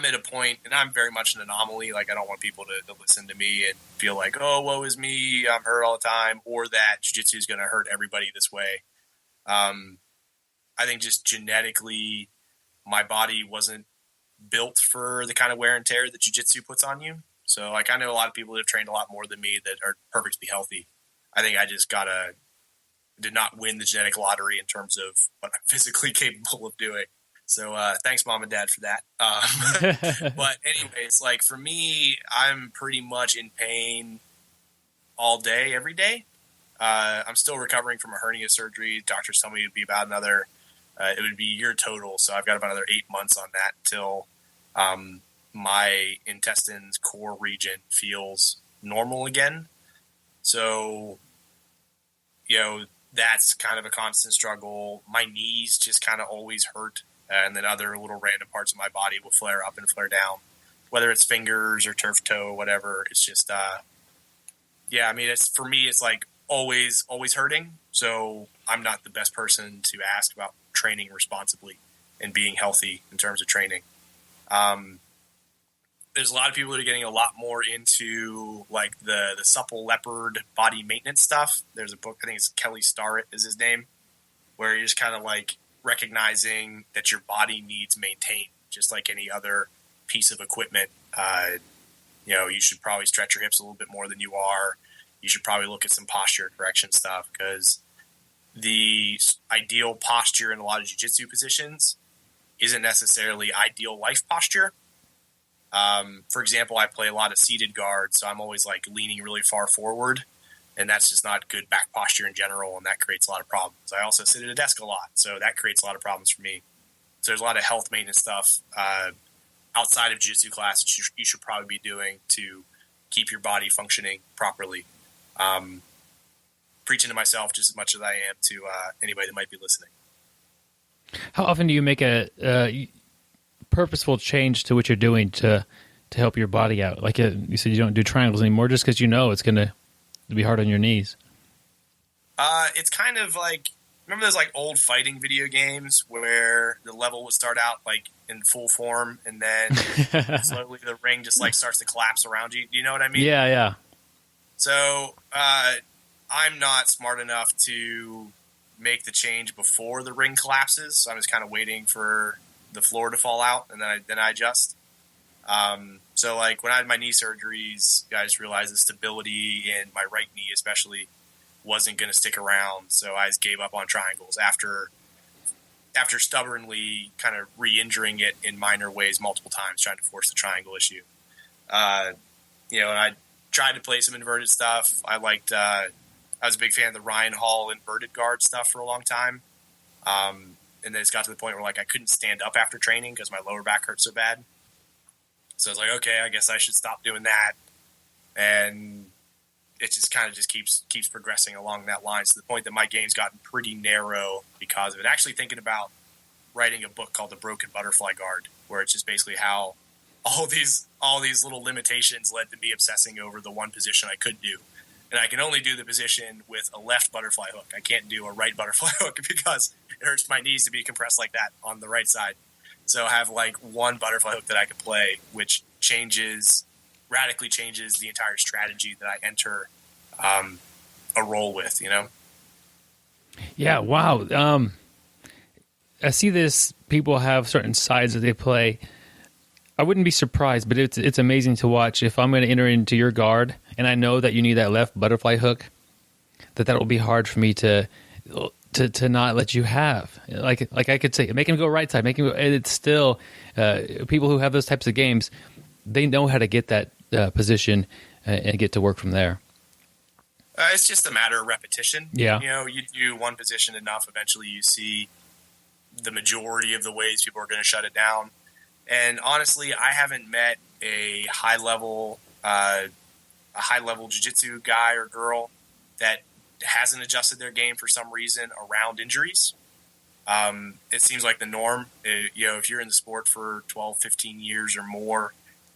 at a point, and I'm very much an anomaly. Like, I don't want people to listen to me and feel like, oh, woe is me, I'm hurt all the time, or that jiu-jitsu is going to hurt everybody this way. I think just genetically, my body wasn't built for the kind of wear and tear that jiu-jitsu puts on you. So, like, I know a lot of people that have trained a lot more than me that are perfectly healthy. I think I just did not win the genetic lottery in terms of what I'm physically capable of doing. So thanks, Mom and Dad, for that. But anyways, like, for me, I'm pretty much in pain all day, every day. I'm still recovering from a hernia surgery. Doctors tell me it would be about another, it would be a year total. So I've got about another 8 months on that until my intestines core region feels normal again. So, that's kind of a constant struggle. My knees just kind of always hurt. And then other little random parts of my body will flare up and flare down, whether it's fingers or turf toe or whatever. It's just, for me, it's like always hurting. So I'm not the best person to ask about training responsibly and being healthy in terms of training. There's a lot of people that are getting a lot more into like the supple leopard body maintenance stuff. There's a book, I think it's Kelly Starrett is his name, where you're just kind of like recognizing that your body needs maintained, just like any other piece of equipment. You should probably stretch your hips a little bit more than you are. You should probably look at some posture correction stuff, because the ideal posture in a lot of jiu-jitsu positions isn't necessarily ideal life posture. For example, I play a lot of seated guards, so I'm always like leaning really far forward, and that's just not good back posture in general, and that creates a lot of problems. I also sit at a desk a lot, so that creates a lot of problems for me. So there's a lot of health maintenance stuff outside of jiu-jitsu class you should probably be doing to keep your body functioning properly. Preaching to myself just as much as I am to anybody that might be listening. How often do you make a purposeful change to what you're doing to help your body out? Like you said, you don't do triangles anymore just because it's going to be hard on your knees. It's kind of like, remember those like old fighting video games where the level would start out like in full form and then slowly the ring just like starts to collapse around you? Do you know what I mean? Yeah. So I'm not smart enough to make the change before the ring collapses. So I'm just kind of waiting for the floor to fall out, and then I adjust. So like when I had my knee surgeries, I just realized the stability in my right knee especially wasn't going to stick around. So I just gave up on triangles after stubbornly kind of re-injuring it in minor ways multiple times, trying to force the triangle issue. And I tried to play some inverted stuff. I was a big fan of the Ryan Hall inverted guard stuff for a long time. And then it's got to the point where like I couldn't stand up after training because my lower back hurt so bad. So I was like, okay, I guess I should stop doing that. And it just kind of just keeps progressing along that line, to the point that my game's gotten pretty narrow because of it. Actually thinking about writing a book called The Broken Butterfly Guard, where it's just basically how all these little limitations led to me obsessing over the one position I could do. And I can only do the position with a left butterfly hook. I can't do a right butterfly hook because it hurts my knees to be compressed like that on the right side. So I have like one butterfly hook that I can play, which radically changes the entire strategy that I enter a role with, Yeah, wow. I see this, people have certain sides that they play. I wouldn't be surprised, but it's amazing to watch. If I'm going to enter into your guard and I know that you need that left butterfly hook, that will be hard for me to not let you have. Like I could say, make him go right side, make him go. And it's still people who have those types of games, they know how to get that position and get to work from there? It's just a matter of repetition. Yeah. You do one position enough, eventually you see the majority of the ways people are going to shut it down. And honestly, I haven't met a high level jiu-jitsu guy or girl that hasn't adjusted their game for some reason around injuries. It seems like the norm. If you're in the sport for 12, 15 years or more,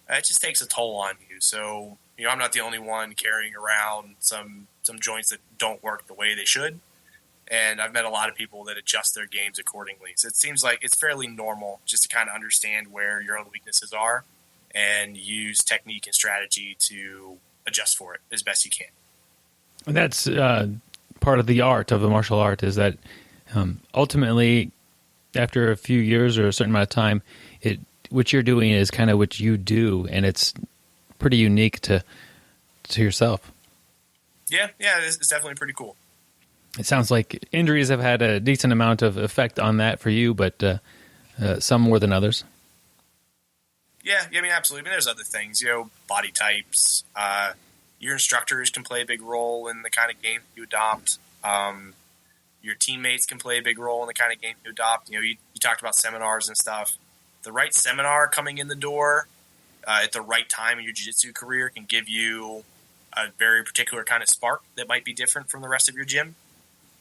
it just takes a toll on you. So, I'm not the only one carrying around some joints that don't work the way they should. And I've met a lot of people that adjust their games accordingly. So it seems like it's fairly normal just to kind of understand where your own weaknesses are and use technique and strategy to adjust for it as best you can. And that's part of the art of the martial art, is that ultimately, after a few years or a certain amount of time, what you're doing is kind of what you do, and it's pretty unique to yourself. Yeah, it's definitely pretty cool. It sounds like injuries have had a decent amount of effect on that for you, but some more than others. Yeah, absolutely. There's other things, body types. Your instructors can play a big role in the kind of game you adopt. Your teammates can play a big role in the kind of game you adopt. You talked about seminars and stuff. The right seminar coming in the door at the right time in your jiu-jitsu career can give you a very particular kind of spark that might be different from the rest of your gym.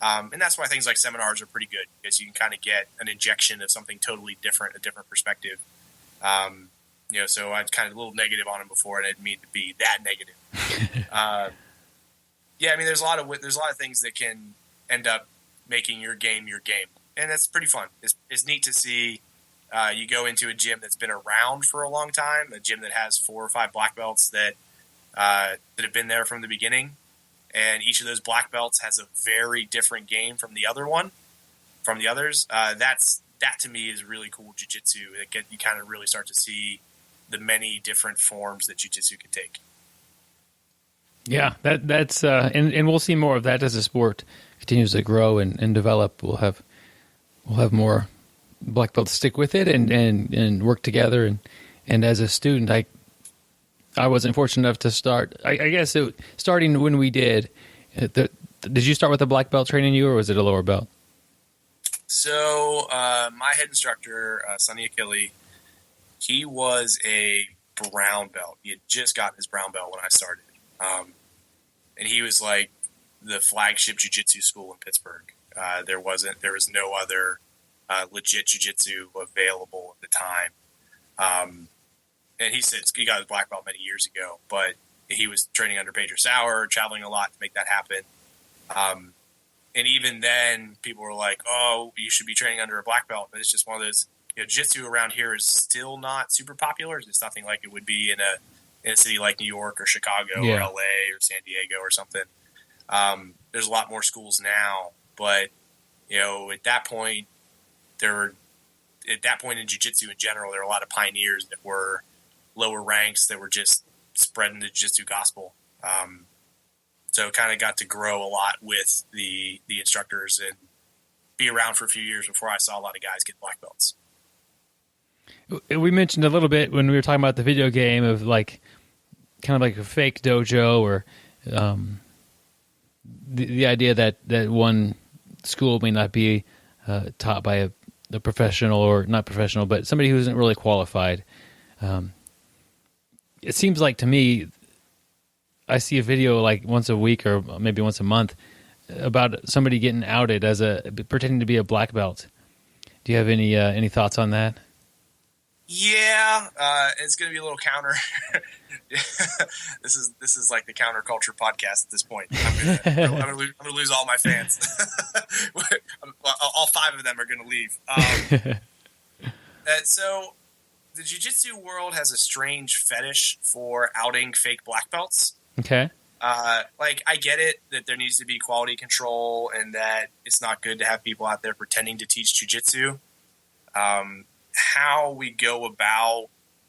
And that's why things like seminars are pretty good, because you can kind of get an injection of something totally different, a different perspective. So I was kind of a little negative on him before, and I didn't mean to be that negative. There's a lot of things that can end up making your game, and that's pretty fun. It's neat to see you go into a gym that's been around for a long time, a gym that has 4 or 5 black belts that have been there from the beginning, and each of those black belts has a very different game from the others. That to me is really cool jiu-jitsu. You kind of really start to see the many different forms that jiu-jitsu can take. Yeah, that's and we'll see more of that as the sport continues to grow and develop. We'll have more black belts stick with it and work together. And as a student, I wasn't fortunate enough to start. I guess starting when we did. Did you start with a black belt training you, or was it a lower belt? So my head instructor, Sonny Achille, he was a brown belt. He had just gotten his brown belt when I started. And he was like the flagship jiu-jitsu school in Pittsburgh. There was no other legit jiu-jitsu available at the time. And he said he got his black belt many years ago, but he was training under Pedro Sauer, traveling a lot to make that happen. And even then, people were like, "Oh, you should be training under a black belt." But it's just one of those. Jiu-jitsu around here is still not super popular. It's nothing like it would be in a city like New York or Chicago or LA or San Diego or something. There's a lot more schools now, but at that point in jiu-jitsu in general, there were a lot of pioneers that were lower ranks that were just spreading the jiu-jitsu gospel. So kind of got to grow a lot with the instructors and be around for a few years before I saw a lot of guys get black belts. We mentioned a little bit when we were talking about the video game of kind of like a fake dojo, or the idea that one school may not be taught by a professional, or not professional, but somebody who isn't really qualified. It seems like to me, I see a video like once a week or maybe once a month about somebody getting outed as pretending to be a black belt. Do you have any thoughts on that? Yeah, it's going to be a little counter. This is like the counterculture podcast at this point. I'm going to lose all my fans. All 5 of them are going to leave. So the jiu-jitsu world has a strange fetish for outing fake black belts. Okay. I get it that there needs to be quality control and that it's not good to have people out there pretending to teach jiu-jitsu. How we go about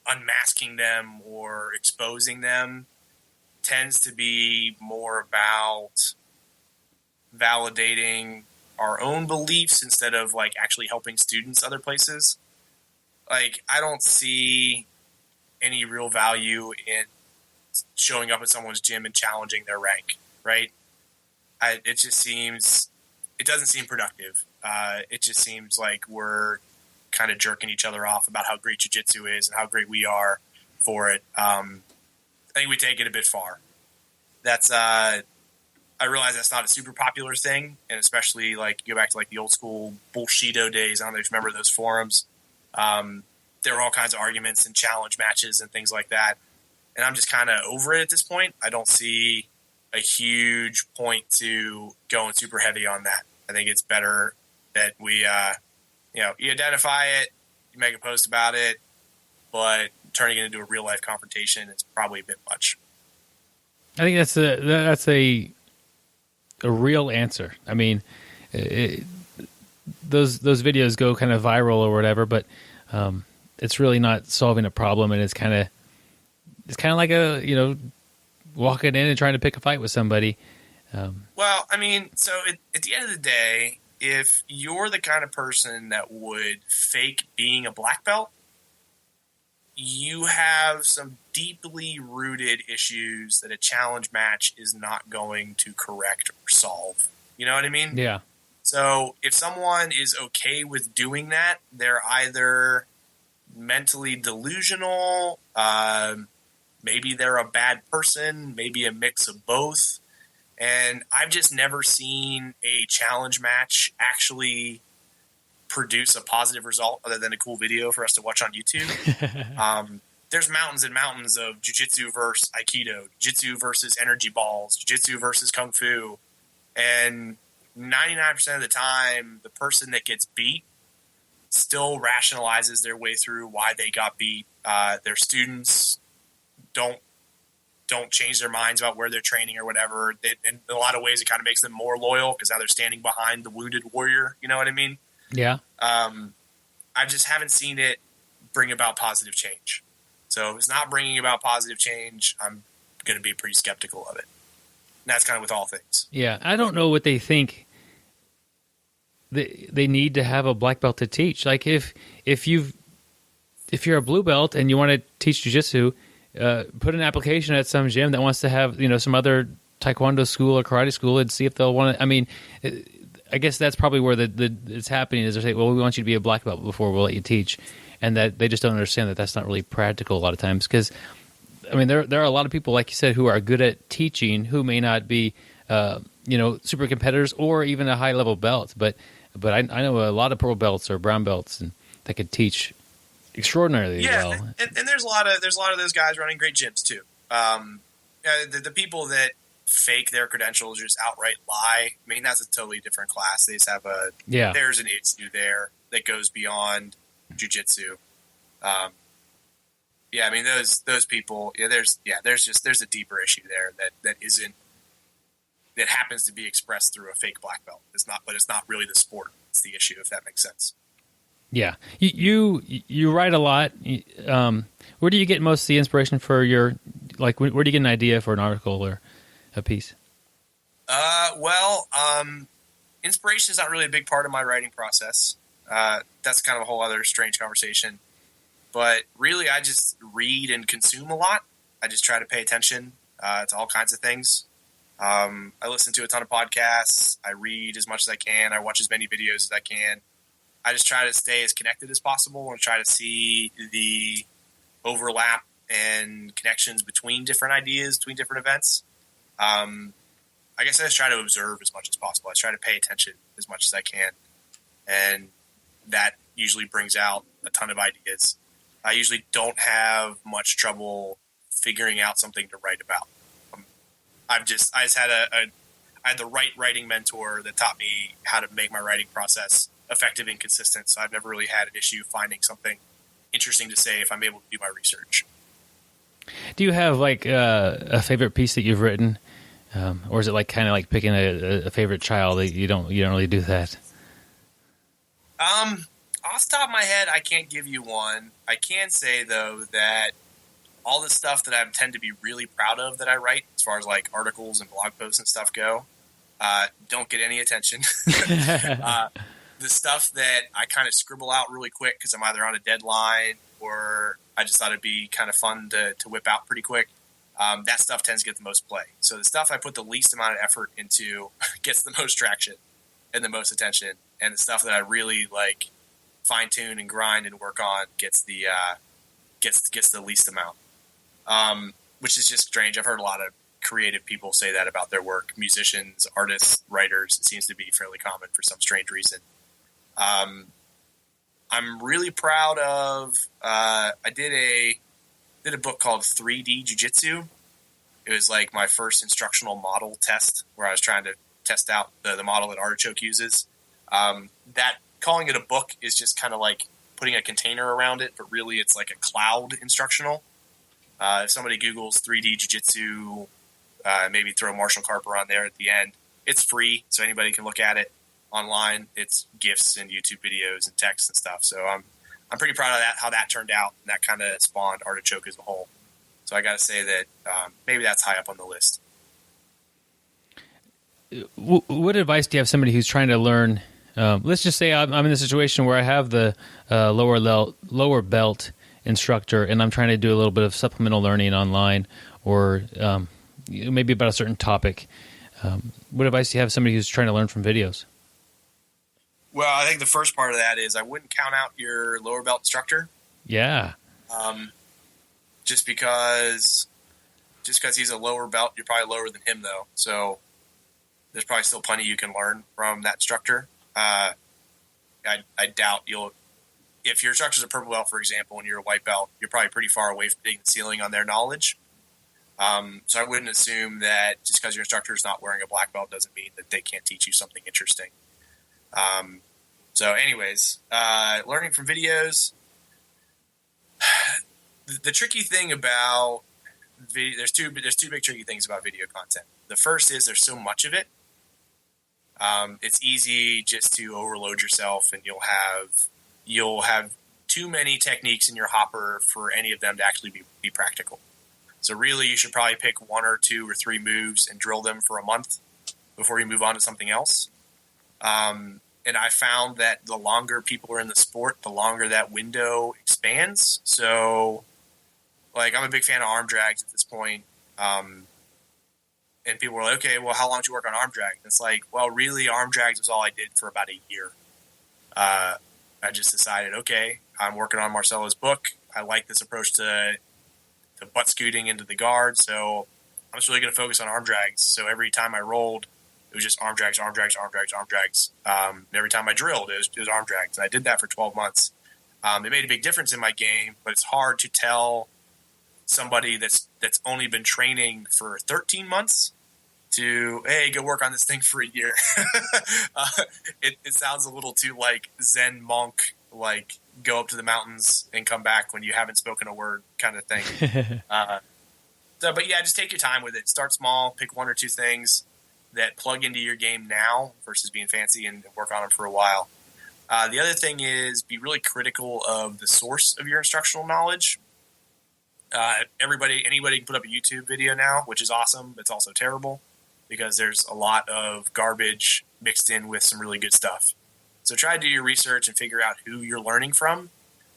unmasking them or exposing them tends to be more about validating our own beliefs instead of actually helping students other places. I don't see any real value in showing up at someone's gym and challenging their rank, right? It doesn't seem productive. It just seems like we're kind of jerking each other off about how great jiu-jitsu is and how great we are for it. I think we take it a bit far. I realize that's not a super popular thing, and especially like go back to like the old school Bullshido days. I don't know if you remember those forums. There were all kinds of arguments and challenge matches and things like that, and I'm just kind of over it at this point. I don't see a huge point to going super heavy on that. I think it's better that we, you identify it, you make a post about it, but turning it into a real life confrontation is probably a bit much. I think that's a real answer. I mean, those videos go kind of viral or whatever, but it's really not solving a problem, and it's kind of like walking in and trying to pick a fight with somebody. Well, I mean, so at the end of the day, if you're the kind of person that would fake being a black belt, you have some deeply rooted issues that a challenge match is not going to correct or solve. You know what I mean? Yeah. So if someone is okay with doing that, they're either mentally delusional, maybe they're a bad person, maybe a mix of both. And I've just never seen a challenge match actually produce a positive result other than a cool video for us to watch on YouTube. There's mountains and mountains of jiu-jitsu versus aikido, jiu-jitsu versus energy balls, jiu-jitsu versus kung fu. And 99% of the time, the person that gets beat still rationalizes their way through why they got beat. Their students don't change their minds about where they're training or whatever. In a lot of ways, it kind of makes them more loyal because now they're standing behind the wounded warrior. You know what I mean? Yeah. I just haven't seen it bring about positive change. So if it's not bringing about positive change, I'm going to be pretty skeptical of it. And that's kind of with all things. Yeah. I don't know what they think they need to have a black belt to teach. Like if you're a blue belt and you want to teach jiu-jitsu, put an application at some gym that wants to have, some other taekwondo school or karate school and see if they'll want to. I mean, I guess that's probably where it's happening is they're saying, well, we want you to be a black belt before we'll let you teach. And that they just don't understand that that's not really practical a lot of times. Because, I mean, there are a lot of people, like you said, who are good at teaching who may not be, super competitors or even a high-level belt. But I know a lot of purple belts or brown belts and that could teach extraordinarily well. And there's a lot of those guys running great gyms too. The people that fake their credentials, just outright lie. I mean, that's a totally different class. They just have there's an issue there that goes beyond jiu-jitsu. I mean those people. There's a deeper issue there that happens to be expressed through a fake black belt. It's not really the sport. It's the issue, if that makes sense. Yeah, you write a lot. Where do you get most of the inspiration for your where do you get an idea for an article or a piece? Inspiration is not really a big part of my writing process. That's kind of a whole other strange conversation. But really, I just read and consume a lot. I just try to pay attention to all kinds of things. I listen to a ton of podcasts. I read as much as I can. I watch as many videos as I can. I just try to stay as connected as possible and try to see the overlap and connections between different ideas, between different events. I guess I just try to observe as much as possible. I try to pay attention as much as I can. And that usually brings out a ton of ideas. I usually don't have much trouble figuring out something to write about. I had the right writing mentor that taught me how to make my writing process effective and consistent. So I've never really had an issue finding something interesting to say if I'm able to do my research. Do you have a favorite piece that you've written, or is it kind of picking a favorite child that you don't really do that? Off the top of my head, I can't give you one. I can say though that all the stuff that I tend to be really proud of that I write, as far as articles and blog posts and stuff go, don't get any attention. The stuff that I kind of scribble out really quick because I'm either on a deadline or I just thought it'd be kind of fun to whip out pretty quick. that stuff tends to get the most play. So the stuff I put the least amount of effort into gets the most traction and the most attention, and the stuff that I really like fine tune and grind and work on gets the least amount. Which is just strange. I've heard a lot of creative people say that about their work. Musicians, artists, writers. It seems to be fairly common for some strange reason. I'm really proud of. I did a book called 3D Jiu-Jitsu. It was like my first instructional model test where I was trying to test out the model that Artechoke uses. That calling it a book is just kind of like putting a container around it, but really it's like a cloud instructional. If somebody Googles 3D Jiu-Jitsu, maybe throw Marshal Carper on there at the end. It's free, so anybody can look at it online. It's GIFs and YouTube videos and text and stuff. So I'm pretty proud of that, how that turned out, and that kind of spawned Artechoke as a whole. So I got to say that maybe that's high up on the list. What advice do you have somebody who's trying to learn? Let's just say I'm in a situation where I have the lower belt instructor, and I'm trying to do a little bit of supplemental learning online, or maybe about a certain topic. What advice do you have somebody who's trying to learn from videos? Well, I think the first part of that is I wouldn't count out your lower belt instructor. Yeah. Just because he's a lower belt, you're probably lower than him, though. So there's probably still plenty you can learn from that instructor. I doubt if your instructor's a purple belt, for example, and you're a white belt, you're probably pretty far away from hitting the ceiling on their knowledge. So I wouldn't assume that just because your instructor is not wearing a black belt doesn't mean that they can't teach you something interesting. So anyways, learning from videos. The tricky thing about video, there's two big tricky things about video content. The first is there's so much of it. It's easy just to overload yourself, and you'll have too many techniques in your hopper for any of them to actually be practical. So really, you should probably pick 1 or 2 or 3 moves and drill them for a month before you move on to something else. And I found that the longer people are in the sport, the longer that window expands. So, like, I'm a big fan of arm drags at this point. And people were like, okay, well, how long did you work on arm drag? And it's like, well, really, arm drags was all I did for about a year. I just decided, okay, I'm working on Marcelo's book. I like this approach to butt scooting into the guard. So I'm just really going to focus on arm drags. So every time I rolled, it was just arm drags, arm drags, arm drags, arm drags. And every time I drilled, it was arm drags. And I did that for 12 months. It made a big difference in my game, but it's hard to tell somebody that's only been training for 13 months to, hey, go work on this thing for a year. It sounds a little too like Zen monk, like go up to the mountains and come back when you haven't spoken a word kind of thing. But yeah, just take your time with it. Start small, pick 1 or 2 things that plug into your game now versus being fancy and work on them for a while. The other thing is be really critical of the source of your instructional knowledge. Anybody can put up a YouTube video now, which is awesome. It's also terrible because there's a lot of garbage mixed in with some really good stuff. So try to do your research and figure out who you're learning from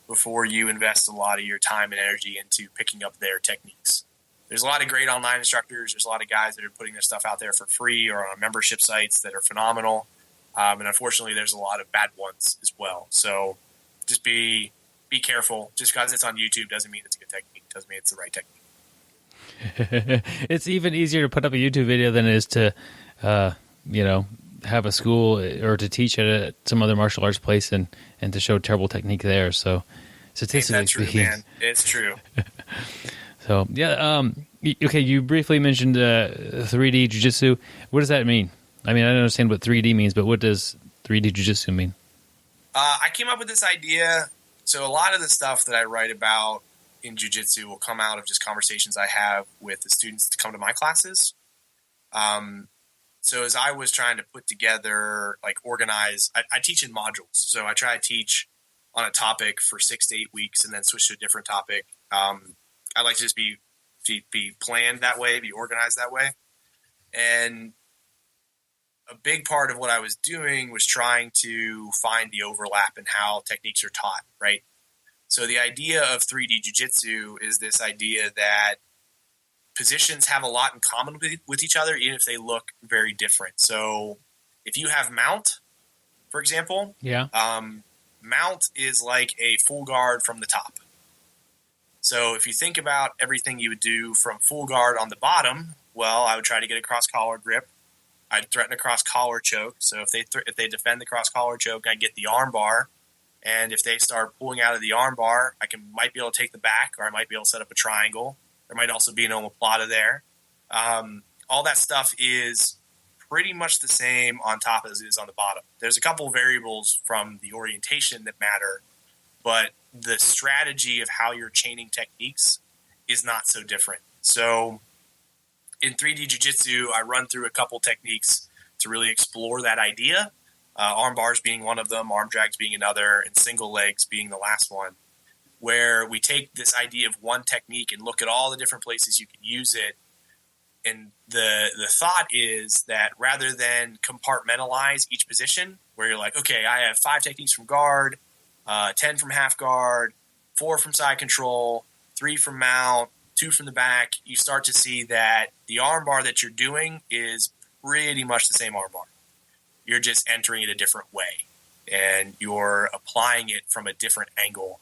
before you invest a lot of your time and energy into picking up their techniques. There's a lot of great online instructors. There's a lot of guys that are putting their stuff out there for free or on membership sites that are phenomenal. And unfortunately, there's a lot of bad ones as well. So just be careful. Just because it's on YouTube doesn't mean it's a good technique. Doesn't mean it's the right technique. It's even easier to put up a YouTube video than it is to, have a school or to teach at some other martial arts place and to show terrible technique there. So statistically speaking, man. It's true. So yeah, okay. You briefly mentioned 3D Jiu-Jitsu. What does that mean? I mean, I don't understand what 3D means, but what does 3D Jiu-Jitsu mean? I came up with this idea. So a lot of the stuff that I write about in Jiu-Jitsu will come out of just conversations I have with the students to come to my classes. So as I was trying to put together, like organize, I teach in modules. So I try to teach on a topic for 6 to 8 weeks and then switch to a different topic. I like to just be planned that way, be organized that way. And a big part of what I was doing was trying to find the overlap in how techniques are taught, right? So the idea of 3D Jiu-Jitsu is this idea that positions have a lot in common with each other, even if they look very different. So if you have mount, for example, mount is like a full guard from the top. So if you think about everything you would do from full guard on the bottom, well, I would try to get a cross collar grip. I'd threaten a cross collar choke. So if they defend the cross collar choke, I get the arm bar. And if they start pulling out of the arm bar, might be able to take the back, or I might be able to set up a triangle. There might also be an omoplata there. All that stuff is pretty much the same on top as it is on the bottom. There's a couple variables from the orientation that matter, but the strategy of how you're chaining techniques is not so different. So in 3D Jiu-Jitsu, I run through a couple techniques to really explore that idea. Arm bars being one of them, arm drags being another, and single legs being the last one, where we take this idea of one technique and look at all the different places you can use it. And the thought is that rather than compartmentalize each position, where you're like, okay, I have 5 techniques from guard, 10 from half guard, 4 from side control, 3 from mount, 2 from the back, you start to see that the arm bar that you're doing is pretty much the same arm bar. You're just entering it a different way, and you're applying it from a different angle.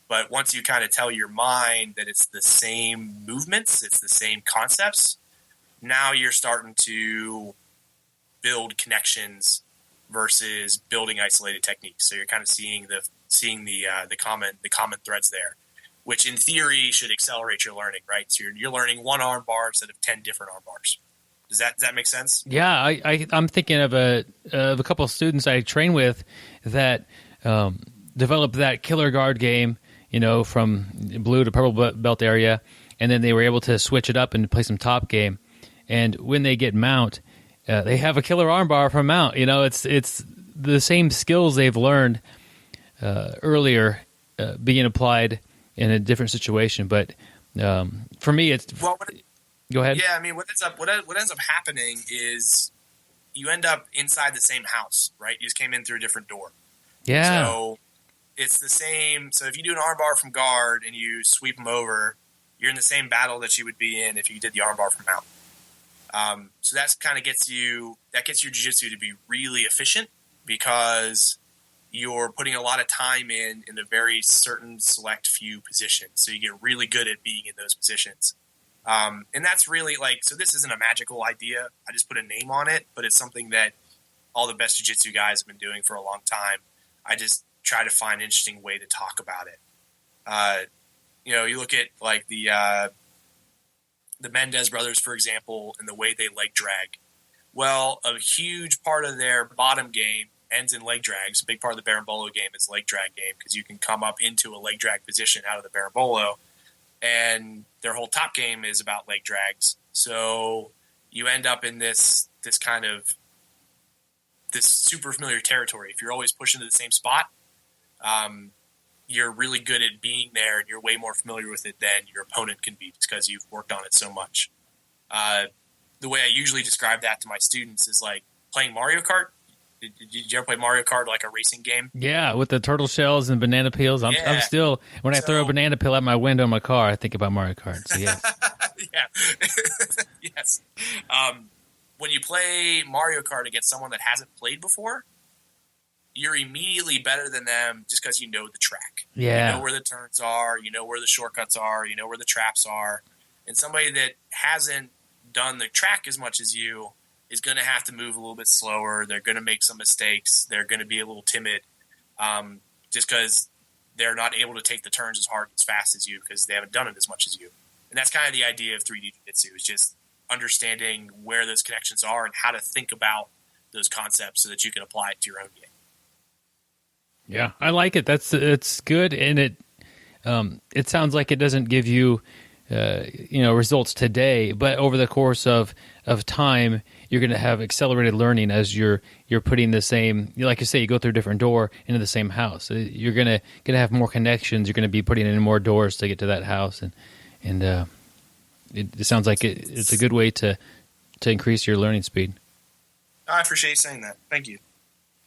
But once you kind of tell your mind that it's the same movements, it's the same concepts, now you're starting to build connections versus building isolated techniques. So you're kind of seeing the common threads there, which in theory should accelerate your learning, right? So you're learning one arm bar instead of 10 different arm bars. Does that make sense? Yeah, I'm thinking of a couple of students I train with that developed that killer guard game, from blue to purple belt area, and then they were able to switch it up and play some top game. And when they get mount, they have a killer armbar from mount. It's the same skills they've learned earlier being applied in a different situation. But for me, it's go ahead. Yeah, I mean, what ends up happening is you end up inside the same house, right? You just came in through a different door. Yeah. So it's the same. So if you do an armbar from guard and you sweep them over, you're in the same battle that you would be in if you did the armbar from mount. So that's kind of gets your jiu-jitsu to be really efficient, because you're putting a lot of time in a very certain select few positions. So you get really good at being in those positions. And that's really so this isn't a magical idea. I just put a name on it, but it's something that all the best jiu-jitsu guys have been doing for a long time. I just try to find an interesting way to talk about it. You look at the Mendez brothers, for example, and the way they leg drag. Well, a huge part of their bottom game ends in leg drags. A big part of the Berimbolo game is leg drag game, because you can come up into a leg drag position out of the Berimbolo, and their whole top game is about leg drags. So you end up in this super familiar territory. If you're always pushing to the same spot, you're really good at being there, and you're way more familiar with it than your opponent can be, because you've worked on it so much. The way I usually describe that to my students is like playing Mario Kart. Did you ever play Mario Kart, like a racing game? Yeah, with the turtle shells and banana peels. I'm still, when I throw a banana peel out my window in my car, I think about Mario Kart. So yeah. Yeah. Yes. When you play Mario Kart against someone that hasn't played before, you're immediately better than them just because you know the track. Yeah. You know where the turns are, you know where the shortcuts are, you know where the traps are. And somebody that hasn't done the track as much as you is going to have to move a little bit slower. They're going to make some mistakes. They're going to be a little timid, just because they're not able to take the turns as hard, as fast as you, because they haven't done it as much as you. And that's kind of the idea of 3D Jiu-Jitsu, is just understanding where those connections are and how to think about those concepts so that you can apply it to your own game. Yeah, I like it. It's good, and it sounds like it doesn't give you results today, but over the course of time, you're going to have accelerated learning as you're putting the same, like you say, you go through a different door into the same house. You're going to have more connections. You're going to be putting in more doors to get to that house, and it sounds like it's a good way to increase your learning speed. I appreciate you saying that. Thank you.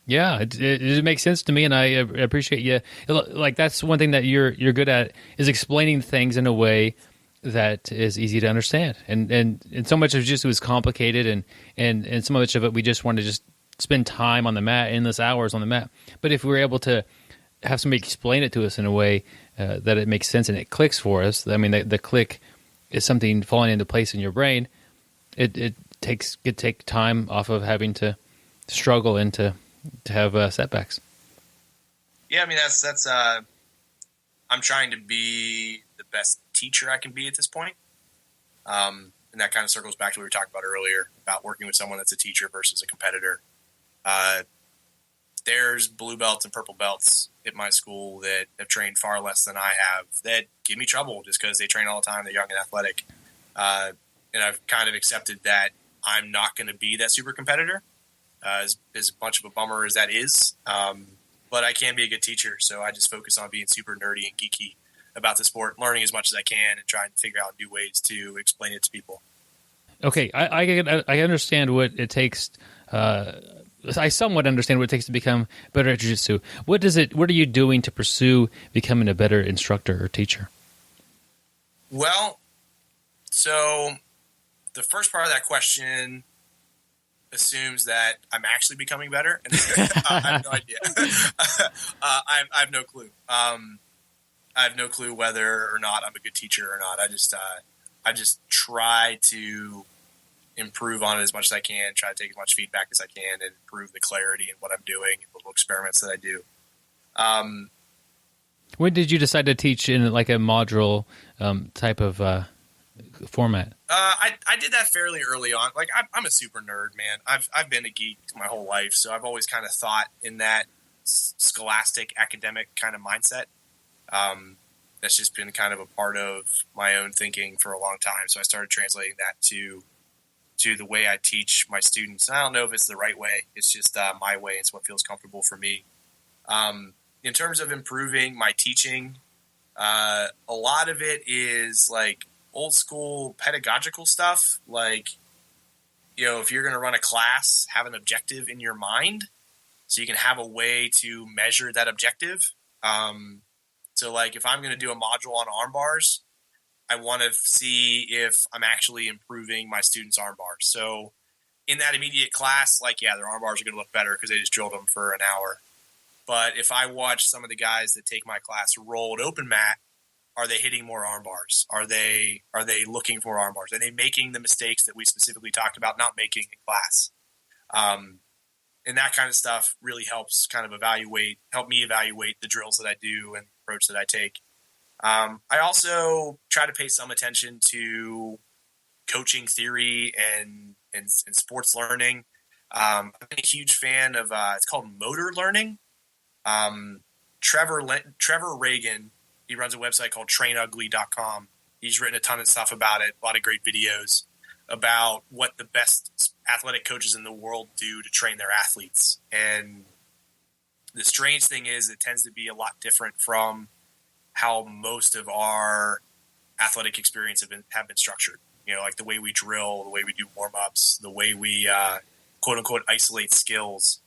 Yeah, it makes sense to me, and I appreciate you. Like, that's one thing that you're good at, is explaining things in a way that is easy to understand. And so much of jiu-jitsu is complicated, and so much of it we just want to just spend time on the mat, endless hours on the mat. But if we were able to have somebody explain it to us in a way that it makes sense and it clicks for us, I mean, the click is something falling into place in your brain. It could take time off of having to struggle and to have setbacks. Yeah, I mean, that's I'm trying to be the best teacher I can be at this point. And that kind of circles back to what we were talking about earlier about working with someone that's a teacher versus a competitor. There's blue belts and purple belts at my school that have trained far less than I have that give me trouble just because they train all the time. They're young and athletic. And I've kind of accepted that I'm not going to be that super competitor, as much of a bummer as that is. But I can be a good teacher, so I just focus on being super nerdy and geeky about the sport, learning as much as I can and trying to figure out new ways to explain it to people. Okay, I understand what it takes. I somewhat understand what it takes to become better at jiu-jitsu. What are you doing to pursue becoming a better instructor or teacher? Well, so the first part of that question assumes that I'm actually becoming better. And I have no idea. I have no clue. I have no clue whether or not I'm a good teacher or not. I just try to improve on it as much as I can, try to take as much feedback as I can and improve the clarity in what I'm doing and little experiments that I do. When did you decide to teach in like a module type of format? I did that fairly early on. Like I'm a super nerd, man. I've been a geek my whole life, so I've always kind of thought in that scholastic academic kind of mindset. That's just been kind of a part of my own thinking for a long time. So I started translating that to the way I teach my students. And I don't know if it's the right way. It's just my way. It's what feels comfortable for me. In terms of improving my teaching, a lot of it is like old school pedagogical stuff. Like, if you're going to run a class, have an objective in your mind so you can have a way to measure that objective. So like if I'm going to do a module on arm bars, I want to see if I'm actually improving my students' arm bars. So in that immediate class, like, yeah, their arm bars are going to look better because they just drilled them for an hour. But if I watch some of the guys that take my class roll an open mat, are they hitting more arm bars? Are they looking for arm bars? Are they making the mistakes that we specifically talked about not making in class? And that kind of stuff really helps kind of help me evaluate the drills that I do and the approach that I take. I also try to pay some attention to coaching theory and sports learning. I'm a huge fan of it's called motor learning. Trevor Reagan, he runs a website called trainugly.com. He's written a ton of stuff about it, a lot of great videos about what the best athletic coaches in the world do to train their athletes. And the strange thing is it tends to be a lot different from how most of our athletic experience have been structured. Like the way we drill, the way we do warm-ups, the way we quote-unquote isolate skills.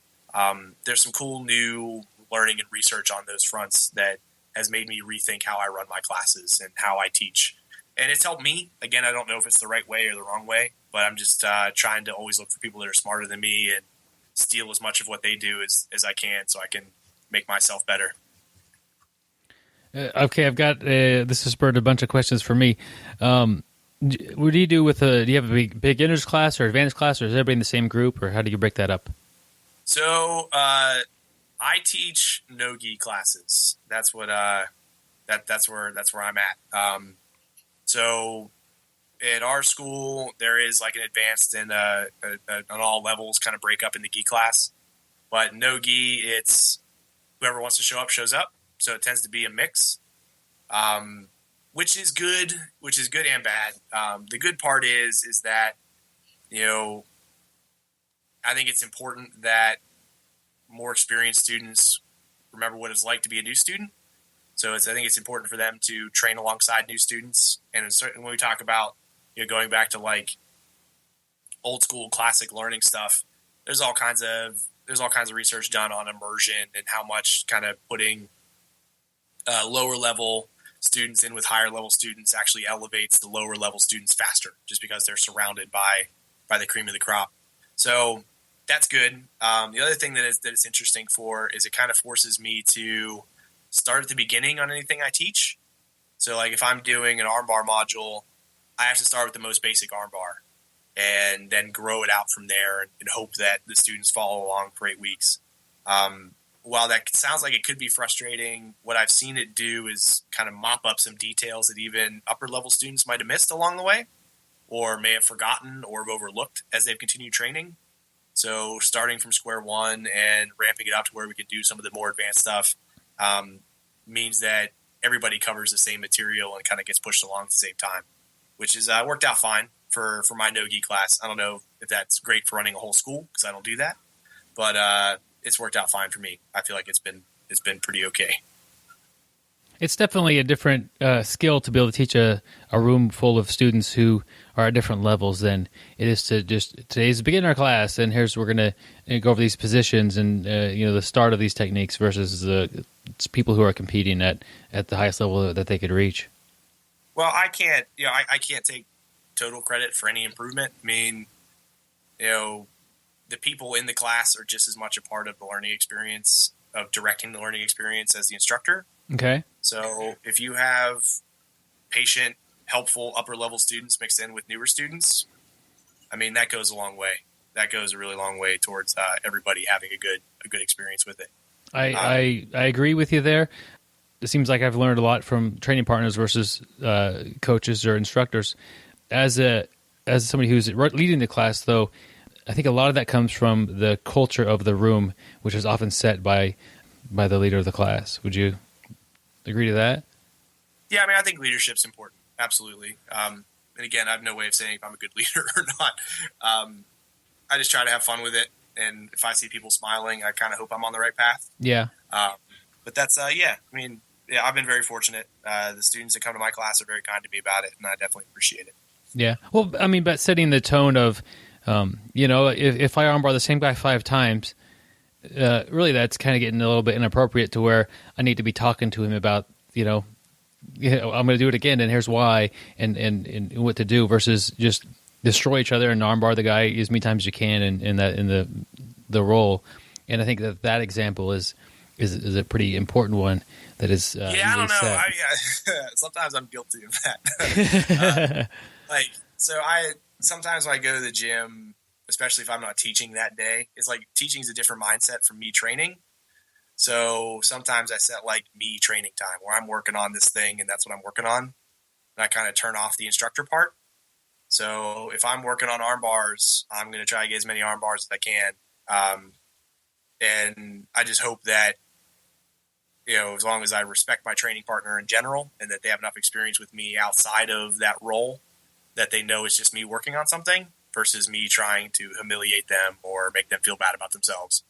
There's some cool new learning and research on those fronts that has made me rethink how I run my classes and how I teach. And it's helped me. Again, I don't know if it's the right way or the wrong way, but I'm just trying to always look for people that are smarter than me and steal as much of what they do as I can so I can make myself better. Okay, I've got this has spurred a bunch of questions for me. What do you do with do you have a beginner's class or advanced class, or is everybody in the same group, or how do you break that up? So I teach no-gi classes. That's what that's where I'm at. So at our school, there is like an advanced and an all levels kind of break up in the gi class. But no-gi, it's whoever wants to show up shows up. So it tends to be a mix, which is good and bad. The good part is that, I think it's important that more experienced students remember what it's like to be a new student. So I think it's important for them to train alongside new students. And certainly when we talk about, going back to like old school classic learning stuff, there's all kinds of research done on immersion and how much kind of putting lower level students in with higher level students actually elevates the lower level students faster, just because they're surrounded by the cream of the crop. So that's good. The other thing that it's interesting for is it kind of forces me to start at the beginning on anything I teach. So like if I'm doing an armbar module, I have to start with the most basic armbar and then grow it out from there and hope that the students follow along for 8 weeks. While that sounds like it could be frustrating, what I've seen it do is kind of mop up some details that even upper level students might have missed along the way, or may have forgotten or overlooked as they've continued training. So starting from square one and ramping it up to where we could do some of the more advanced stuff means that everybody covers the same material and kind of gets pushed along at the same time, which has worked out fine for my no-gi class. I don't know if that's great for running a whole school, because I don't do that, but it's worked out fine for me. I feel like it's been pretty okay. It's definitely a different skill to be able to teach a room full of students who are at different levels than it is to just, today's a beginner class, and we're going to go over these positions and the start of these techniques versus the people who are competing at the highest level that they could reach. Well, I can't take total credit for any improvement. I mean, the people in the class are just as much a part of the learning experience, of directing the learning experience, as the instructor. Okay. So if you have patient, helpful upper-level students mixed in with newer students, I mean, that goes a long way. That goes a really long way towards everybody having a good experience with it. I agree with you there. It seems like I've learned a lot from training partners versus coaches or instructors. As somebody who's leading the class, though, I think a lot of that comes from the culture of the room, which is often set by the leader of the class. Would you agree to that? Yeah, I mean, I think leadership's important. Absolutely. And again, I have no way of saying if I'm a good leader or not. I just try to have fun with it. And if I see people smiling, I kind of hope I'm on the right path. Yeah. But that's, I mean, I've been very fortunate. The students that come to my class are very kind to me about it, and I definitely appreciate it. Yeah. Well, I mean, but setting the tone of, if I armbar the same guy 5 times, really that's kind of getting a little bit inappropriate to where I need to be talking to him about, I'm going to do it again, and here's why, and what to do, versus just destroy each other and armbar the guy as many times as you can in the role. And I think that example is a pretty important one. That is, I don't know. Sometimes I'm guilty of that. Sometimes when I go to the gym, especially if I'm not teaching that day, it's like teaching is a different mindset from me training. So sometimes I set like me training time where I'm working on this thing and that's what I'm working on. And I kind of turn off the instructor part. So if I'm working on arm bars, I'm going to try to get as many arm bars as I can. And I just hope that, as long as I respect my training partner in general and that they have enough experience with me outside of that role, that they know it's just me working on something versus me trying to humiliate them or make them feel bad about themselves.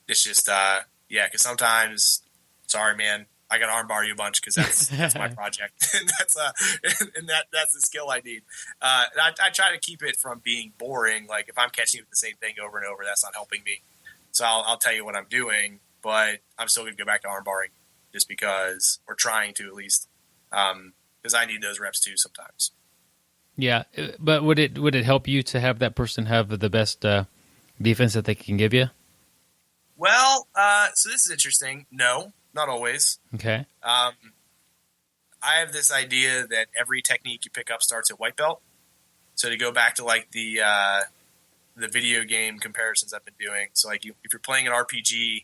It's just, because sometimes, sorry, man, I got to armbar you a bunch because that's my project. And that's the skill I need. And I try to keep it from being boring. Like if I'm catching you with the same thing over and over, that's not helping me. So I'll tell you what I'm doing, but I'm still going to go back to armbarring just because, or trying to at least, because I need those reps too sometimes. Yeah, but would it help you to have that person have the best defense that they can give you? Well, so this is interesting. No, not always. Okay. I have this idea that every technique you pick up starts at white belt. So to go back to like the video game comparisons I've been doing. So like if you're playing an RPG,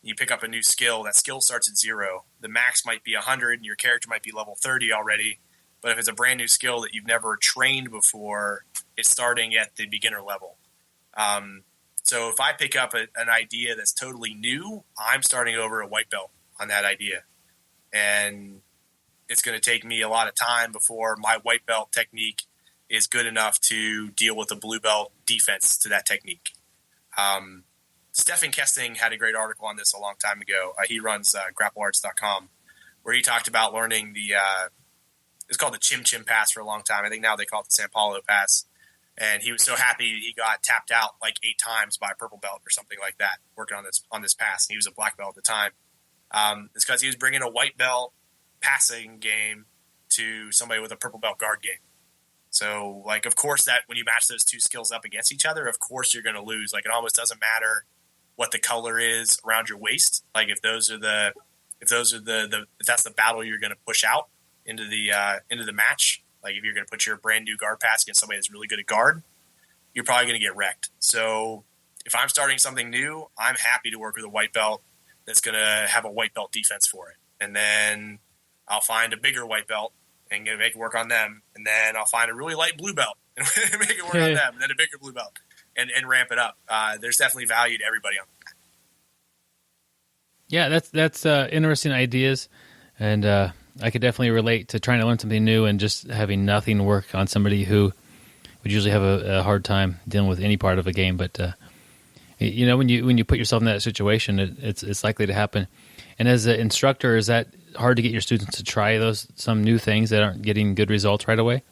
you pick up a new skill, that skill starts at 0. The max might be 100 and your character might be level 30 already. But if it's a brand new skill that you've never trained before, it's starting at the beginner level. So if I pick up an idea that's totally new, I'm starting over at white belt on that idea. And it's going to take me a lot of time before my white belt technique is good enough to deal with a blue belt defense to that technique. Stefan Kesting had a great article on this a long time ago. He runs grapplearts.com, where he talked about learning it's called the Chim Chim Pass for a long time. I think now they call it the San Paulo Pass. And he was so happy he got tapped out like 8 times by a purple belt or something like that, working on this pass. And he was a black belt at the time. It's because he was bringing a white belt passing game to somebody with a purple belt guard game. So, like, of course, that when you match those two skills up against each other, of course you're going to lose. Like, it almost doesn't matter what the color is around your waist. Like, if that's the battle you're going to push out into the match. Like, if you're going to put your brand new guard pass against somebody that's really good at guard, you're probably going to get wrecked. So, if I'm starting something new, I'm happy to work with a white belt that's going to have a white belt defense for it, and then I'll find a bigger white belt and make it work on them. And then I'll find a really light blue belt and make it work on them. And then a bigger blue belt and ramp it up. There's definitely value to everybody on that. Yeah, that's interesting ideas. And I could definitely relate to trying to learn something new and just having nothing work on somebody who would usually have a hard time dealing with any part of a game. But, when you put yourself in that situation, it's likely to happen. And as an instructor, is that hard to get your students to try some new things that aren't getting good results right away?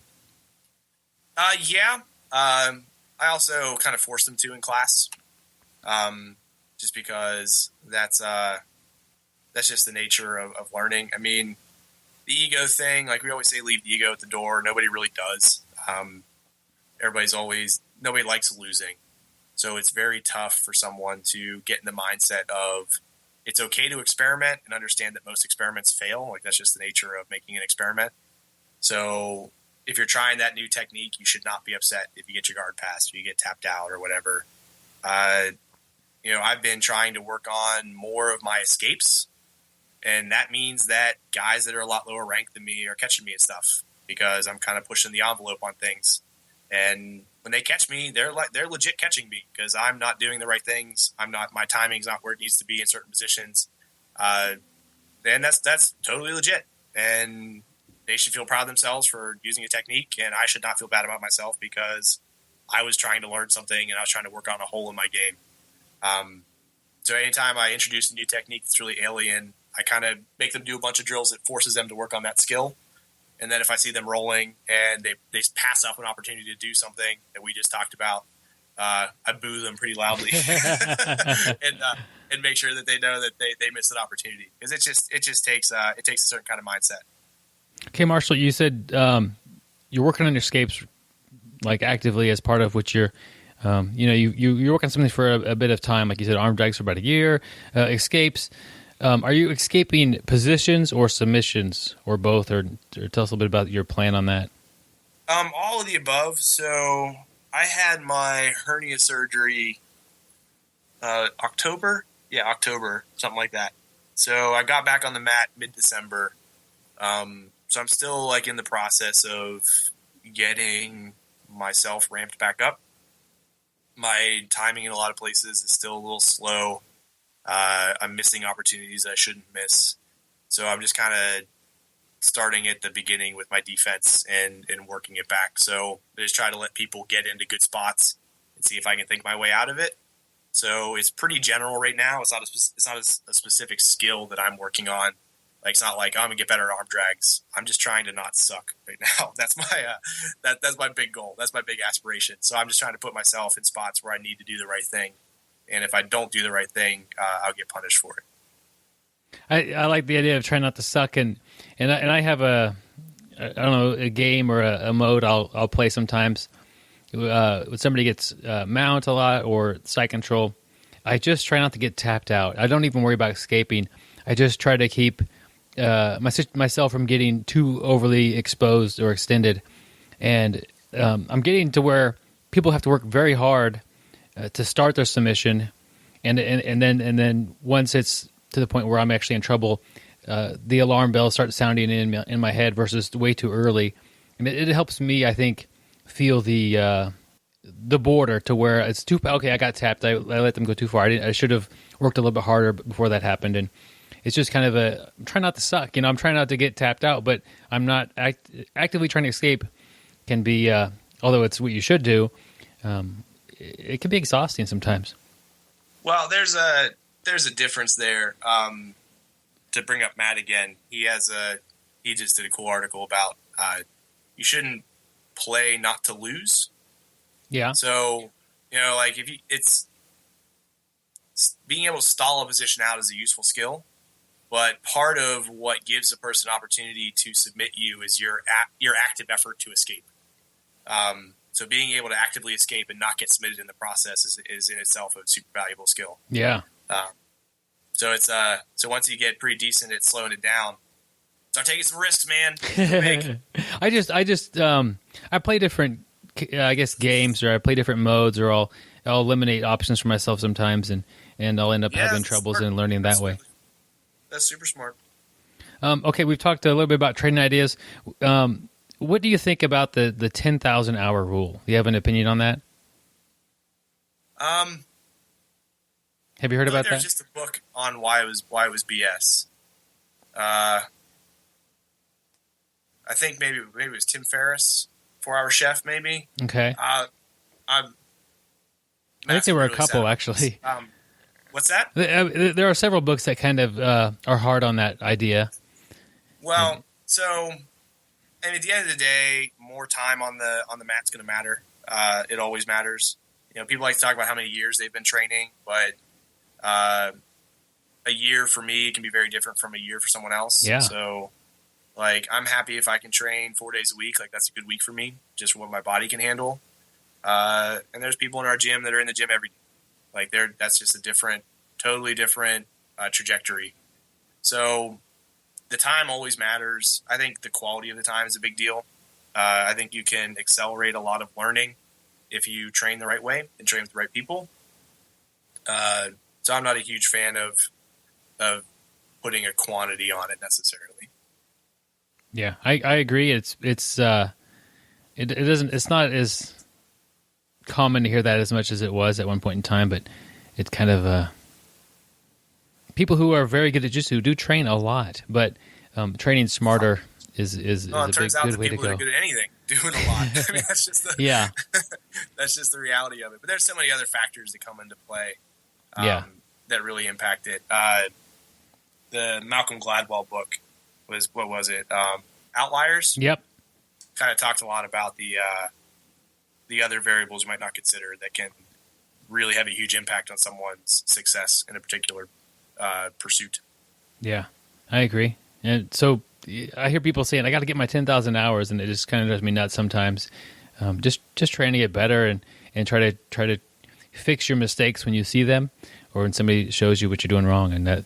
Yeah. I also kind of force them to in class, just because that's just the nature of learning. I mean, the ego thing, like we always say, leave the ego at the door. Nobody really does. Nobody likes losing. So it's very tough for someone to get in the mindset of it's okay to experiment and understand that most experiments fail. Like, that's just the nature of making an experiment. So if you're trying that new technique, you should not be upset if you get your guard passed or you get tapped out or whatever. I've been trying to work on more of my escapes, and that means that guys that are a lot lower ranked than me are catching me and stuff because I'm kind of pushing the envelope on things. And when they catch me, they're legit catching me because I'm not doing the right things. My timing's not where it needs to be in certain positions. And that's totally legit. And they should feel proud of themselves for using a technique, and I should not feel bad about myself because I was trying to learn something and I was trying to work on a hole in my game. So anytime I introduce a new technique that's really alien, I kind of make them do a bunch of drills that forces them to work on that skill. And then if I see them rolling and they pass up an opportunity to do something that we just talked about, I boo them pretty loudly and make sure that they know that they missed an opportunity, because it just takes a certain kind of mindset. Okay, Marshall, you said you're working on your escapes like actively as part of what you're you work on something for a bit of time, like you said, arm drags for about a year, escapes. Are you escaping positions or submissions or both, or tell us a little bit about your plan on that? All of the above. So I had my hernia surgery October, something like that. So I got back on the mat mid-December. So I'm still like in the process of getting myself ramped back up. My timing in a lot of places is still a little slow. I'm missing opportunities I shouldn't miss. So I'm just kind of starting at the beginning with my defense and working it back. So I just try to let people get into good spots and see if I can think my way out of it. So it's pretty general right now. It's not a specific skill that I'm working on. Like, it's not like, I'm going to get better at arm drags. I'm just trying to not suck right now. That's my that's my big goal. That's my big aspiration. So I'm just trying to put myself in spots where I need to do the right thing. And if I don't do the right thing, I'll get punished for it. I like the idea of trying not to suck, and I have a game or a mode I'll play sometimes. When somebody gets mount a lot or side control, I just try not to get tapped out. I don't even worry about escaping. I just try to keep myself from getting too overly exposed or extended, and I'm getting to where people have to work very hard to start their submission, and then once it's to the point where I'm actually in trouble, the alarm bells start sounding in my head versus way too early, and it helps me, I think, feel the border to where it's too okay. I got tapped. I let them go too far. I should have worked a little bit harder before that happened, and it's just kind of I'm trying not to suck. I'm trying not to get tapped out, but I'm not actively trying to escape. Can be, although it's what you should do. It can be exhausting sometimes. Well, there's a difference there. To bring up Matt again, he just did a cool article about you shouldn't play not to lose. Yeah. So like it's being able to stall a position out is a useful skill, But part of what gives a person an opportunity to submit you is your active effort to escape. So being able to actively escape and not get submitted in the process is in itself a super valuable skill. Yeah. So it's so once you get pretty decent at slowing it down, start taking some risks, man. Big. I play different, I guess, games, or I play different modes, or I'll eliminate options for myself sometimes, and I'll end up having troubles in learning that way. That's super smart. Okay, we've talked a little bit about training ideas. What do you think about the 10,000 hour rule? Do you have an opinion on that? Have you heard about that? There's just a book on why it was BS. I think maybe it was Tim Ferriss, 4-Hour Chef, maybe. Okay. I think there were a couple, actually. What's that? There are several books that kind of are hard on that idea. Well, and at the end of the day, more time on the mat's going to matter. It always matters. You know, people like to talk about how many years they've been training, but a year for me can be very different from a year for someone else. Yeah. So, like, I'm happy if I can train 4 days a week. Like, that's a good week for me, just for what my body can handle. And there's people in our gym that are in the gym every day. Like, that's just a totally different trajectory. So the time always matters. I think the quality of the time is a big deal. I think you can accelerate a lot of learning if you train the right way and train with the right people. So I'm not a huge fan of putting a quantity on it necessarily. Yeah, I agree. It's not as common to hear that as much as it was at one point in time, but it's kind of people who are very good at jiu-jitsu do train a lot, but training smarter is a good way to go. People that are good at anything doing a lot. I mean, that's just that's just the reality of it. But there's so many other factors that come into play that really impact it. The Malcolm Gladwell book was, what was it? Outliers. Yep. Kind of talked a lot about the other variables you might not consider that can really have a huge impact on someone's success in a particular pursuit. Yeah, I agree. And so I hear people saying, I got to get my 10,000 hours, and it just kind of drives me nuts sometimes. Just trying to get better and try to fix your mistakes when you see them, or when somebody shows you what you're doing wrong. And that,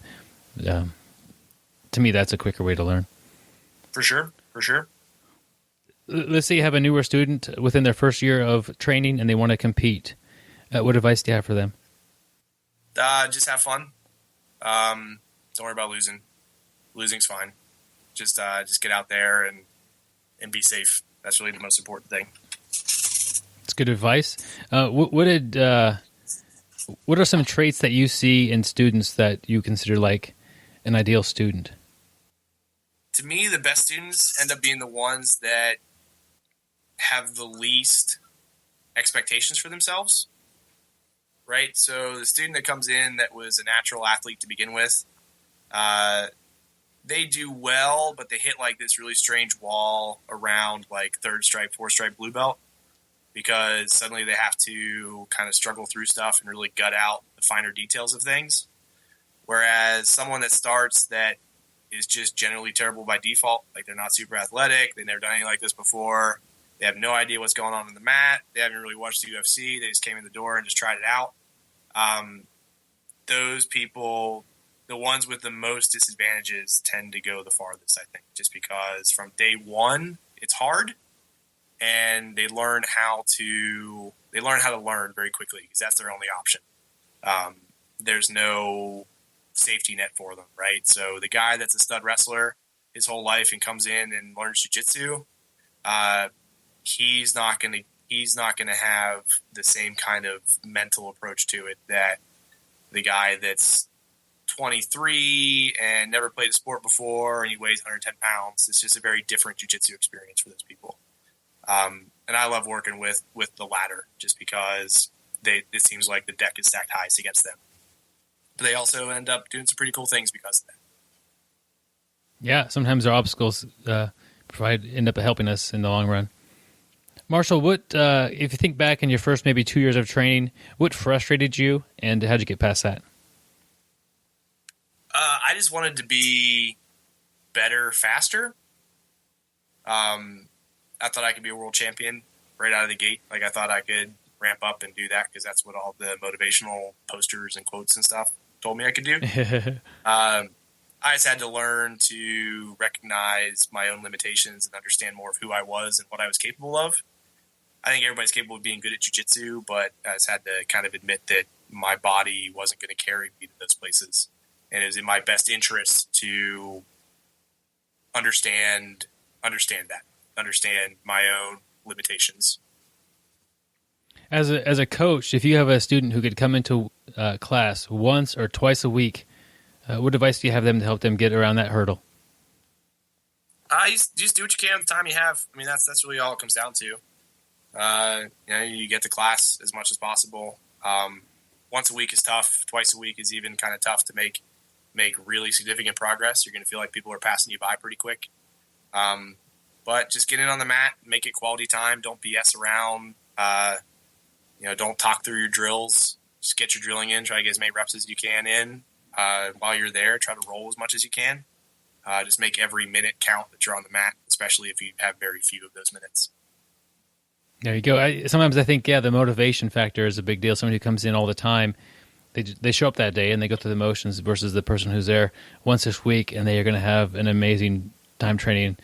to me, that's a quicker way to learn. For sure. Let's say you have a newer student within their first year of training and they want to compete. What advice do you have for them? Just have fun. Don't worry about losing. Losing's fine. Just get out there and be safe. That's really the most important thing. That's good advice. What are some traits that you see in students that you consider like an ideal student? To me, the best students end up being the ones that have the least expectations for themselves, right? So the student that comes in that was a natural athlete to begin with, they do well, but they hit like this really strange wall around like 3rd stripe, 4th stripe blue belt, because suddenly they have to kind of struggle through stuff and really gut out the finer details of things. Whereas someone that starts that is just generally terrible by default, like they're not super athletic, they've never done anything like this before, they have no idea what's going on in the mat, they haven't really watched the UFC, they just came in the door and just tried it out. Those people, the ones with the most disadvantages, tend to go the farthest, I think, just because from day one it's hard, and they learn how to learn very quickly because that's their only option. There's no safety net for them, right? So the guy that's a stud wrestler his whole life and comes in and learns jiu-jitsu, he's not going to have the same kind of mental approach to it that the guy that's 23 and never played a sport before and he weighs 110 pounds. It's just a very different jiu-jitsu experience for those people. And I love working with the latter just because it seems like the deck is stacked highest against them. But they also end up doing some pretty cool things because of that. Yeah, sometimes our obstacles end up helping us in the long run. Marshall, what if you think back in your first maybe 2 years of training, what frustrated you, and how'd you get past that? I I just wanted to be better, faster. I thought I could be a world champion right out of the gate. Like, I thought I could ramp up and do that because that's what all the motivational posters and quotes and stuff told me I could do. I just had to learn to recognize my own limitations and understand more of who I was and what I was capable of. I think everybody's capable of being good at jiu-jitsu, but I just had to kind of admit that my body wasn't going to carry me to those places. And it was in my best interest to understand my own limitations. As a coach, if you have a student who could come into class once or twice a week, what advice do you have them to help them get around that hurdle? You just do what you can with the time you have. I mean, that's really all it comes down to. You get to class as much as possible. Once a week is tough. Twice a week is even kind of tough to make really significant progress. You're going to feel like people are passing you by pretty quick. But just get in on the mat, make it quality time. Don't BS around. Don't talk through your drills. Just get your drilling in. Try to get as many reps as you can in while you're there. Try to roll as much as you can. Just make every minute count that you're on the mat, especially if you have very few of those minutes. There you go. Sometimes I think, the motivation factor is a big deal. Somebody who comes in all the time, they show up that day and they go through the motions versus the person who's there once this week and they are going to have an amazing time training.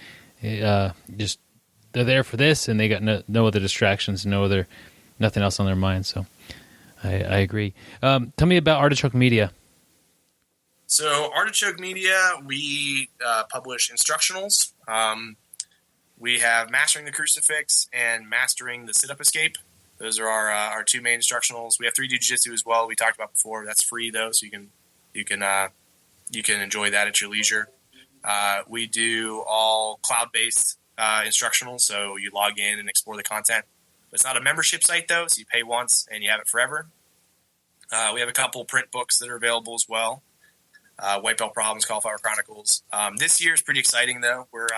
Just they're there for this and they got no other distractions, nothing else on their mind. So I agree. Tell me about Artechoke Media. So Artechoke Media, we publish instructionals. We have Mastering the Crucifix and Mastering the Sit-Up Escape. Those are our two main instructionals. We have 3D Jiu-Jitsu as well. We talked about before. That's free though, so you can enjoy that at your leisure. We do all cloud-based instructionals, so you log in and explore the content. It's not a membership site though, so you pay once and you have it forever. We have a couple print books that are available as well. White Belt Problems, Cauliflower Chronicles. This year is pretty exciting though. We're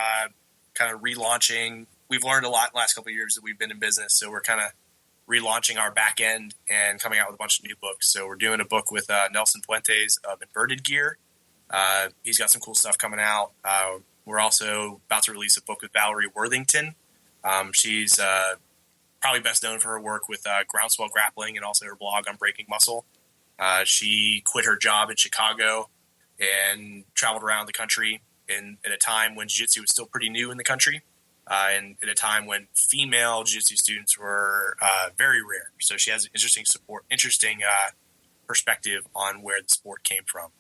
kind of relaunching. We've learned a lot in the last couple of years that we've been in business, so we're kind of relaunching our back end and coming out with a bunch of new books. So we're doing a book with Nelson Puentes of Inverted Gear. He's got some cool stuff coming out. We're also about to release a book with Valerie Worthington. She's probably best known for her work with Groundswell Grappling and also her blog on Breaking Muscle. She quit her job in Chicago and traveled around the country at a time when jiu-jitsu was still pretty new in the country, and at a time when female jiu-jitsu students were very rare. So she has an interesting perspective on where the sport came from.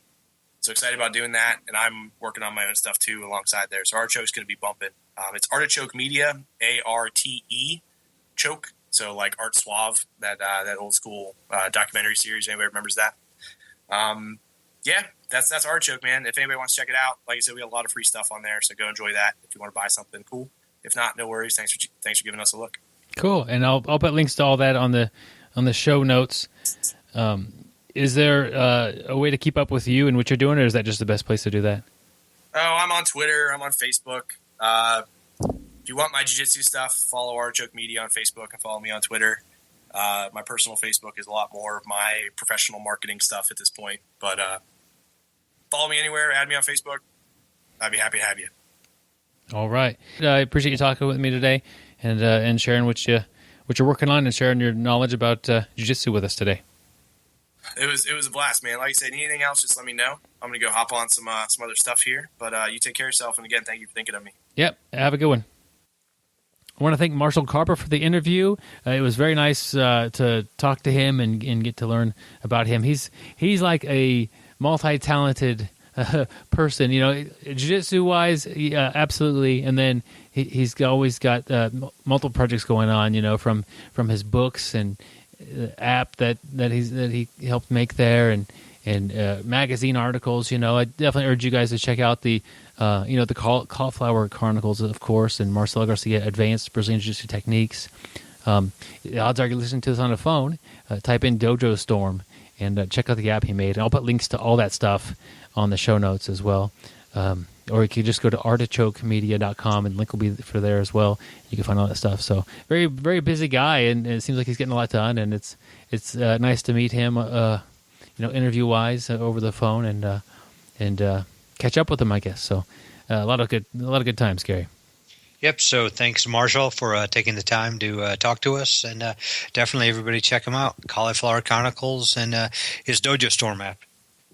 So excited about doing that, and I'm working on my own stuff too alongside there. So Artechoke's going to be bumping. It's Artechoke Media, ARTE, choke. So like Art Suave, that old school documentary series. Anybody remembers that? That's Artechoke, man. If anybody wants to check it out, like I said, we have a lot of free stuff on there. So go enjoy that. If you want to buy something, cool. If not, no worries. Thanks for giving us a look. Cool, and I'll put links to all that on the show notes. Is there a way to keep up with you and what you're doing, or is that just the best place to do that? Oh, I'm on Twitter. I'm on Facebook. If you want my jiu-jitsu stuff, follow Artechoke Media on Facebook and follow me on Twitter. My personal Facebook is a lot more of my professional marketing stuff at this point. But follow me anywhere. Add me on Facebook. I'd be happy to have you. All right. I appreciate you talking with me today and sharing what you're working on and sharing your knowledge about jiu-jitsu with us today. It was a blast, man. Like I said, anything else, just let me know. I'm going to go hop on some other stuff here. But you take care of yourself. And again, thank you for thinking of me. Yep. Have a good one. I want to thank Marshal Carper for the interview. It was very nice to talk to him and get to learn about him. He's like a multi-talented person, jiu-jitsu wise, absolutely. And then he's always got multiple projects going on, from his books and app that he helped make there and magazine articles. I definitely urge you guys to check out the Cauliflower Chronicles, of course, and Marcelo Garcia Advanced Brazilian Jiu-Jitsu Techniques. The odds are you're listening to this on a phone. Type in Dojo Storm and check out the app he made. And I'll put links to all that stuff on the show notes as well. Or you can just go to artechokemedia.com and link will be for there as well. You can find all that stuff. So very, very busy guy, and it seems like he's getting a lot done. And it's nice to meet him, interview wise over the phone, and catch up with him, I guess. So a lot of good times, Gary. Yep. So thanks, Marshall, for taking the time to talk to us, and definitely everybody check him out. Cauliflower Chronicles and his Dojo Storm app.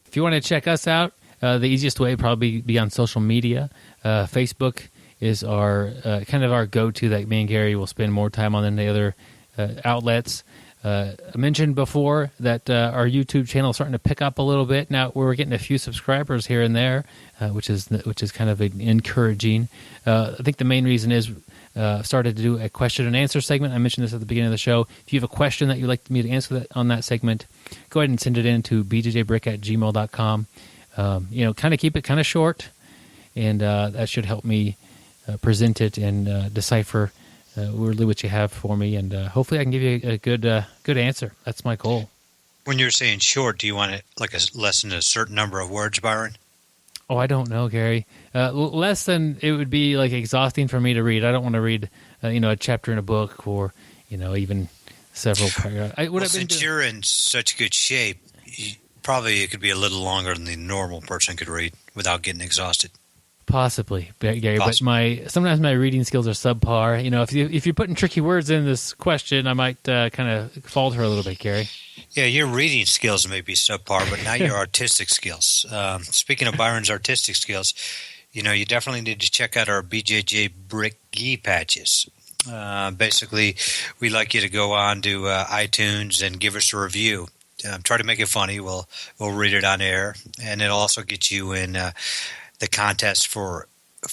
If you want to check us out, the easiest way would probably be on social media. Facebook is our kind of our go-to that me and Gary will spend more time on than the other outlets. I mentioned before that our YouTube channel is starting to pick up a little bit. Now we're getting a few subscribers here and there, which is kind of encouraging. I think the main reason is started to do a question and answer segment. I mentioned this at the beginning of the show. If you have a question that you'd like me to answer on that segment, go ahead and send it in to bjjbrick@gmail.com. Kind of keep it kind of short, and that should help me present it and decipher really what you have for me, and hopefully I can give you a good answer. That's my goal. When you're saying short, do you want it like less than a certain number of words, Byron? Oh, I don't know, Gary. Less than it would be like exhausting for me to read. I don't want to read, a chapter in a book or, even several paragraphs. Since you're in such good shape, probably it could be a little longer than the normal person could read without getting exhausted. Possibly, Gary. Possibly. But sometimes my reading skills are subpar. If you're putting tricky words in this question, I might kind of falter a little bit, Gary. Yeah, your reading skills may be subpar, but not your artistic skills. Speaking of Byron's artistic skills, you definitely need to check out our BJJ Brick Gi patches. Basically, we'd like you to go on to iTunes and give us a review. Try to make it funny. We'll read it on air, and it'll also get you in the contest for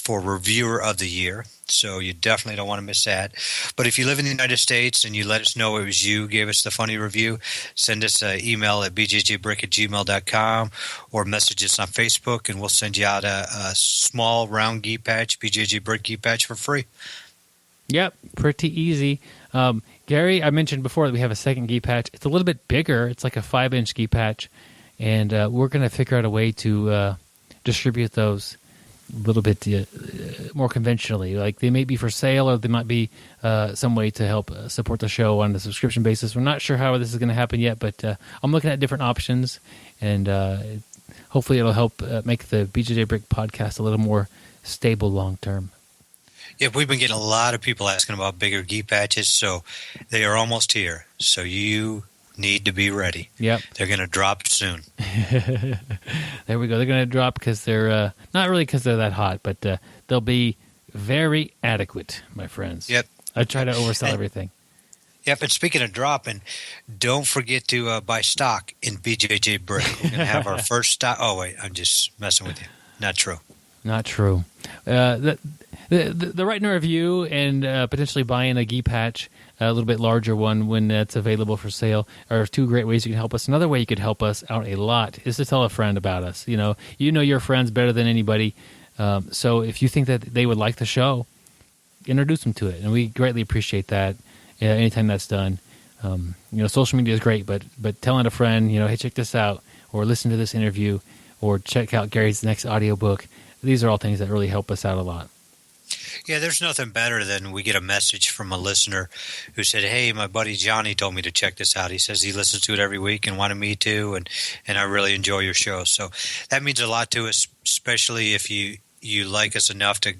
Reviewer of the Year. So you definitely don't want to miss that. But if you live in the United States and you let us know it was you gave us the funny review, send us an email at bjjbrick@gmail.com or message us on Facebook, and we'll send you out a small round gi patch, BJJ Brick gi patch, for free. Yep, pretty easy. Gary, I mentioned before that we have a second gi patch. It's a little bit bigger. It's like a 5-inch gi patch, and we're going to figure out a way to distribute those a little bit more conventionally. Like they may be for sale, or they might be some way to help support the show on a subscription basis. We're not sure how this is going to happen yet, but I'm looking at different options, and hopefully it'll help make the BJJ Brick podcast a little more stable long term. Yeah, we've been getting a lot of people asking about bigger gi patches, so they are almost here. So you need to be ready. Yep. They're going to drop soon. There we go. They're going to drop because they're not really because they're that hot, but they'll be very adequate, my friends. Yep. I try to oversell everything. Yep, and speaking of dropping, don't forget to buy stock in BJJ Brick. We're going to have our first stock. Oh, wait, I'm just messing with you. Not true. Not true. The writing a review and potentially buying a gi patch, a little bit larger one when it's available for sale, are two great ways you can help us. Another way you could help us out a lot is to tell a friend about us. You know your friends better than anybody. So if you think that they would like the show, introduce them to it, and we greatly appreciate that. Anytime that's done, social media is great, but telling a friend, hey, check this out, or listen to this interview, or check out Gary's next audiobook. These are all things that really help us out a lot. Yeah, there's nothing better than we get a message from a listener who said, hey, my buddy Johnny told me to check this out. He says he listens to it every week and wanted me to, and I really enjoy your show. So that means a lot to us, especially if you like us enough to,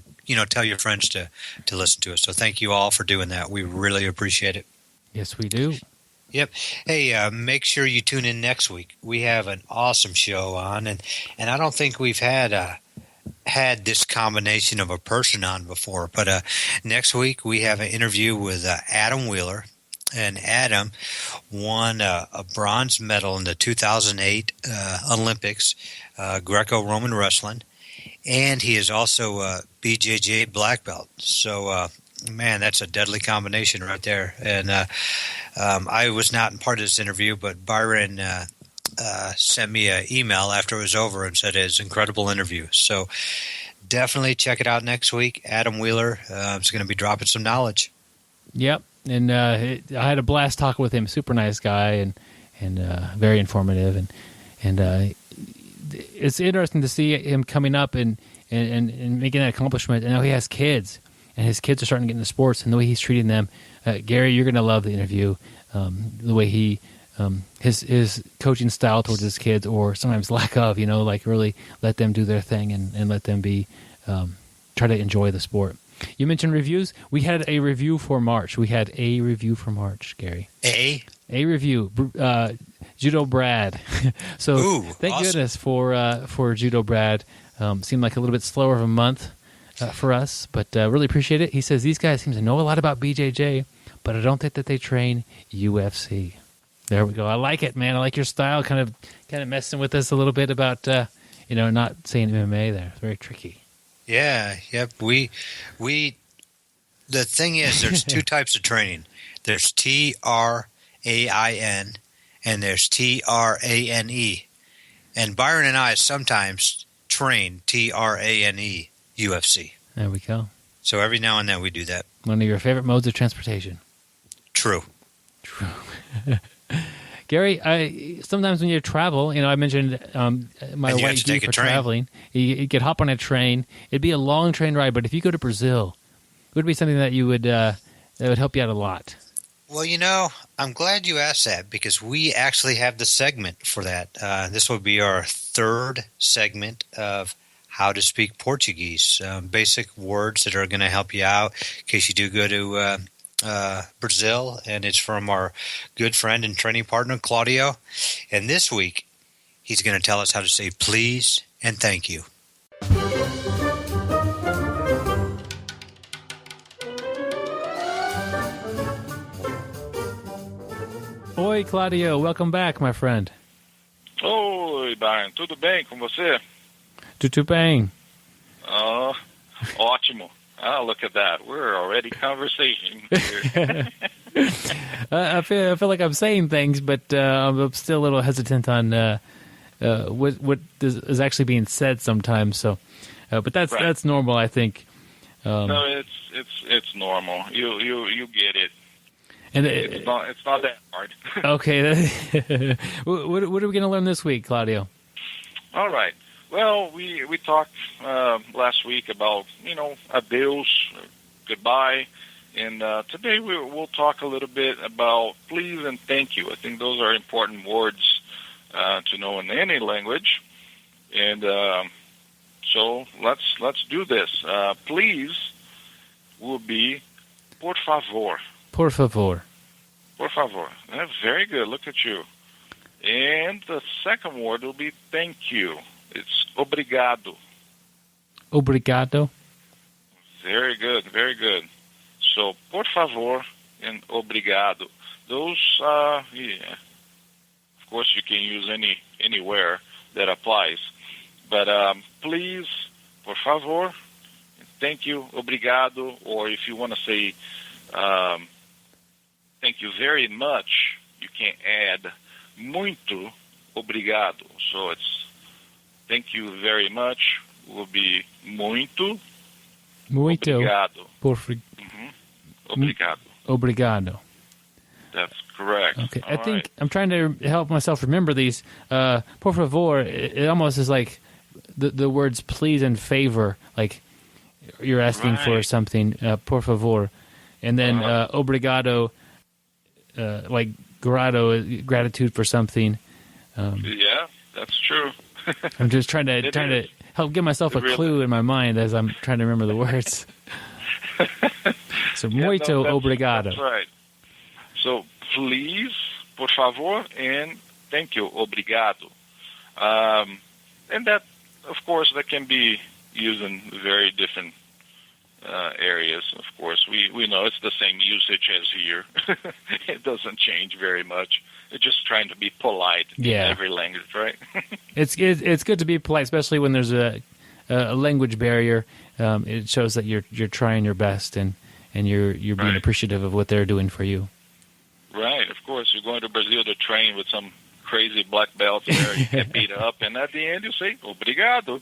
tell your friends to listen to us. So thank you all for doing that. We really appreciate it. Yes, we do. Yep. Hey, make sure you tune in next week. We have an awesome show on, and I don't think we've had this combination of a person on before. But next week we have an interview with Adam Wheeler, and Adam won a bronze medal in the 2008 Olympics, Greco-Roman wrestling, and he is also a BJJ black belt. So, man, that's a deadly combination right there. And I was not part of this interview, but Byron sent me an email after it was over and said it's an incredible interview. So definitely check it out next week. Adam Wheeler is going to be dropping some knowledge. Yep, and I had a blast talking with him. Super nice guy and very informative, and it's interesting to see him coming up and making that accomplishment. And now he has kids, and his kids are starting to get into sports, and the way he's treating them. Gary, you're going to love the interview. The way he his coaching style towards his kids, or sometimes lack of, like really let them do their thing and let them be try to enjoy the sport. You mentioned reviews. We had a review for March. Gary. A review. Judo Brad. So thank awesome. goodness for Judo Brad. Seemed like a little bit slower of a month for us, but really appreciate it. He says these guys seem to know a lot about BJJ, but I don't think that they train UFC. There we go. I like it, man. I like your style. Kind of messing with us a little bit about not saying MMA there. It's very tricky. Yeah, yep. We the thing is, there's two types of training. There's TRAIN and there's TRANE. And Byron and I sometimes train TRANE UFC. There we go. So every now and then we do that. One of your favorite modes of transportation. True. Gary, sometimes when you travel, I mentioned my white gear for traveling. You could hop on a train. It'd be a long train ride, but if you go to Brazil, it would be something that you would that would help you out a lot. Well, I'm glad you asked that because we actually have the segment for that. This will be our third segment of how to speak Portuguese, basic words that are going to help you out in case you do go to Brazil, and it's from our good friend and training partner Claudio. And this week he's going to tell us how to say please and thank you. Oi, Claudio, welcome back, my friend. Oi, Byron, tudo bem com você? Tudo bem. Oh, ótimo. Oh, look at that. We're already conversating here. I feel like I'm saying things, but I'm still a little hesitant on what is actually being said sometimes. So, but that's normal, I think. No, it's normal. You get it. And it's not that hard. Okay. What are we going to learn this week, Claudio? All right. Well, we talked last week about, adeus, goodbye, and today we'll talk a little bit about please and thank you. I think those are important words to know in any language, and so let's do this. Please will be por favor. Por favor. Por favor. Very good. Look at you. And the second word will be thank you. It's obrigado. Obrigado. Very good, very good. So, por favor and obrigado. Those, of course, you can use anywhere that applies. But please, por favor, thank you, obrigado. Or if you want to say thank you very much, you can add muito obrigado. So it's thank you very much will be muito obrigado. Obrigado. Obrigado. That's correct. Okay. I think I'm trying to help myself remember these. Por favor, it almost is like the words please and favor, like you're asking for something, por favor. And then obrigado, like gratitude for something. Yeah, that's true. I'm just trying to help give myself a clue in my mind as I'm trying to remember the words. So, muito obrigado. That's right. So, please, por favor, and thank you, obrigado. And that, of course, that can be used in very different areas. Of course, we know it's the same usage as here. It doesn't change very much. It's just trying to be polite in every language, right? It's good to be polite, especially when there's a language barrier. It shows that you're trying your best and you're being appreciative of what they're doing for you. Right, of course. You're going to Brazil to train with some crazy black belts there. You get beat up, and at the end you say, obrigado.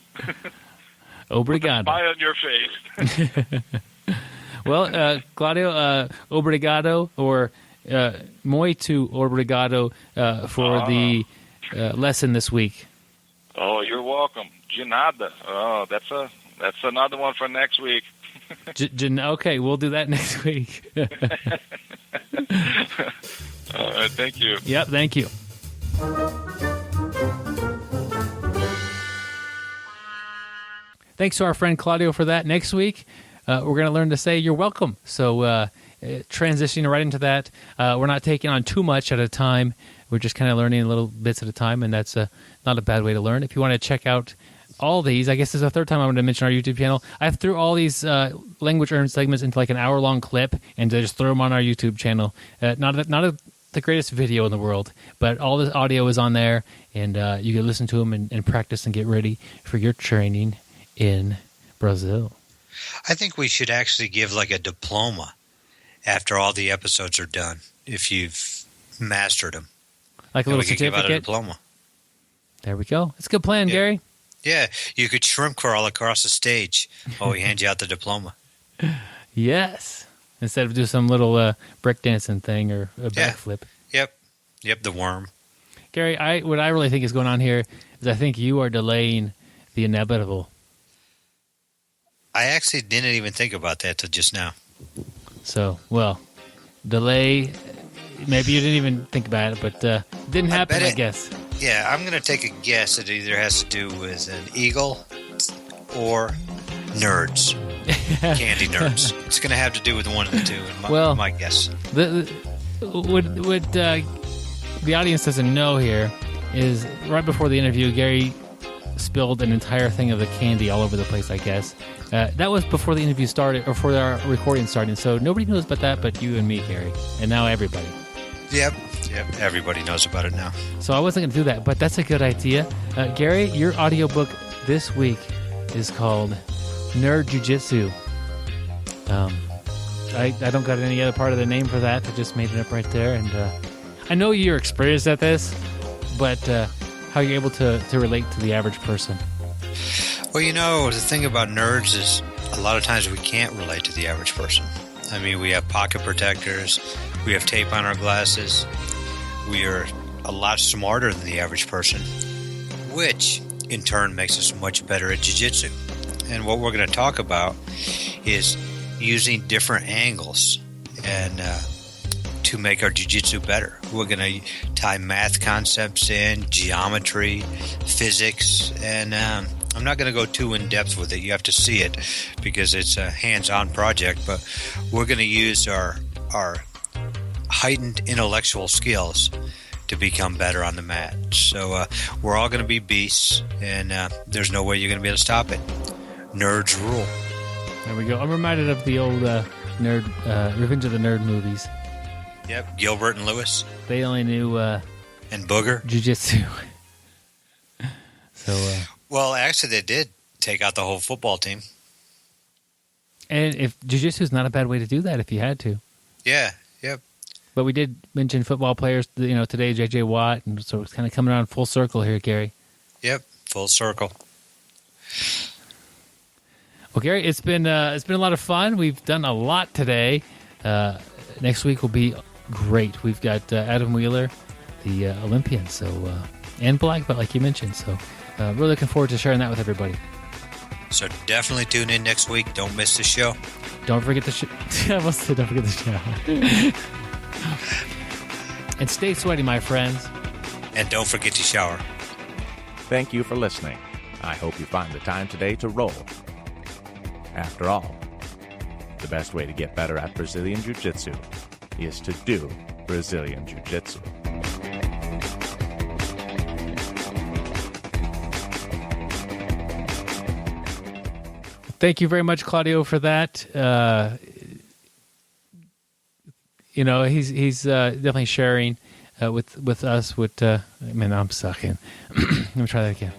Obrigado. With a smile on your face. Well, Claudio, obrigado, or muito obrigado for the lesson this week. Oh, you're welcome. De nada. Oh, that's another one for next week. Okay, we'll do that next week. Thank you. Yep, thank you. Thanks to our friend Claudio for that. Next week, we're going to learn to say you're welcome. So transitioning right into that, we're not taking on too much at a time. We're just kind of learning little bits at a time, and that's not a bad way to learn. If you want to check out all these, I guess this is the third time I want to mention our YouTube channel. I threw all these language earned segments into like an hour-long clip and just throw them on our YouTube channel. Not the greatest video in the world, but all the audio is on there, and you can listen to them and practice and get ready for your training in Brazil. I think we should actually give like a diploma after all the episodes are done, if you've mastered them. Like a little certificate? Give out a diploma. There we go. It's a good plan, Gary. Yeah, you could shrimp crawl across the stage while we hand you out the diploma. Yes. Instead of do some little breakdancing thing or a backflip. Yep, the worm. Gary, what I really think is going on here is I think you are delaying the inevitable. I actually didn't even think about that till just now. So, well, delay. Maybe you didn't even think about it, but it didn't happen, I guess. Yeah, I'm going to take a guess. It either has to do with an eagle or nerds. Candy nerds. It's going to have to do with one of the two, my guess. What the audience doesn't know here is right before the interview, Gary spilled an entire thing of the candy all over the place, I guess. That was before the interview started, or before our recording started, so nobody knows about that but you and me, Gary, and now everybody. Yep, everybody knows about it now. So I wasn't going to do that, but that's a good idea. Gary, your audiobook this week is called Nerd Jiu-Jitsu. I don't got any other part of the name for that. I just made it up right there, and I know you're experienced at this, but how are you able to relate to the average person? Well, the thing about nerds is a lot of times we can't relate to the average person. I mean, we have pocket protectors, we have tape on our glasses, we are a lot smarter than the average person, which in turn makes us much better at jiu-jitsu. And what we're going to talk about is using different angles and to make our jiu-jitsu better. We're going to tie math concepts in, geometry, physics, and I'm not going to go too in-depth with it. You have to see it because it's a hands-on project, but we're going to use our heightened intellectual skills to become better on the mat. So we're all going to be beasts, and there's no way you're going to be able to stop it. Nerds rule. There we go. I'm reminded of the old Revenge of the Nerd movies. Yep, Gilbert and Lewis. They only knew and Booger jiu-jitsu. So well, actually, they did take out the whole football team. And if jiu-jitsu is not a bad way to do that, if you had to. Yeah. Yep. But we did mention football players. Today J.J. Watt, and so it's kind of coming around full circle here, Gary. Yep, full circle. Well, Gary, it's been a lot of fun. We've done a lot today. Next week will be great. We've got Adam Wheeler, the Olympian, and black belt, like you mentioned. So, really looking forward to sharing that with everybody. So definitely tune in next week. Don't miss the show. Don't forget the show. I almost said don't forget the show. And stay sweaty, my friends. And don't forget to shower. Thank you for listening. I hope you find the time today to roll. After all, the best way to get better at Brazilian Jiu-Jitsu is to do Brazilian Jiu-Jitsu. Thank you very much, Claudio, for that. He's definitely sharing with us. I'm sucking. Let me try that again.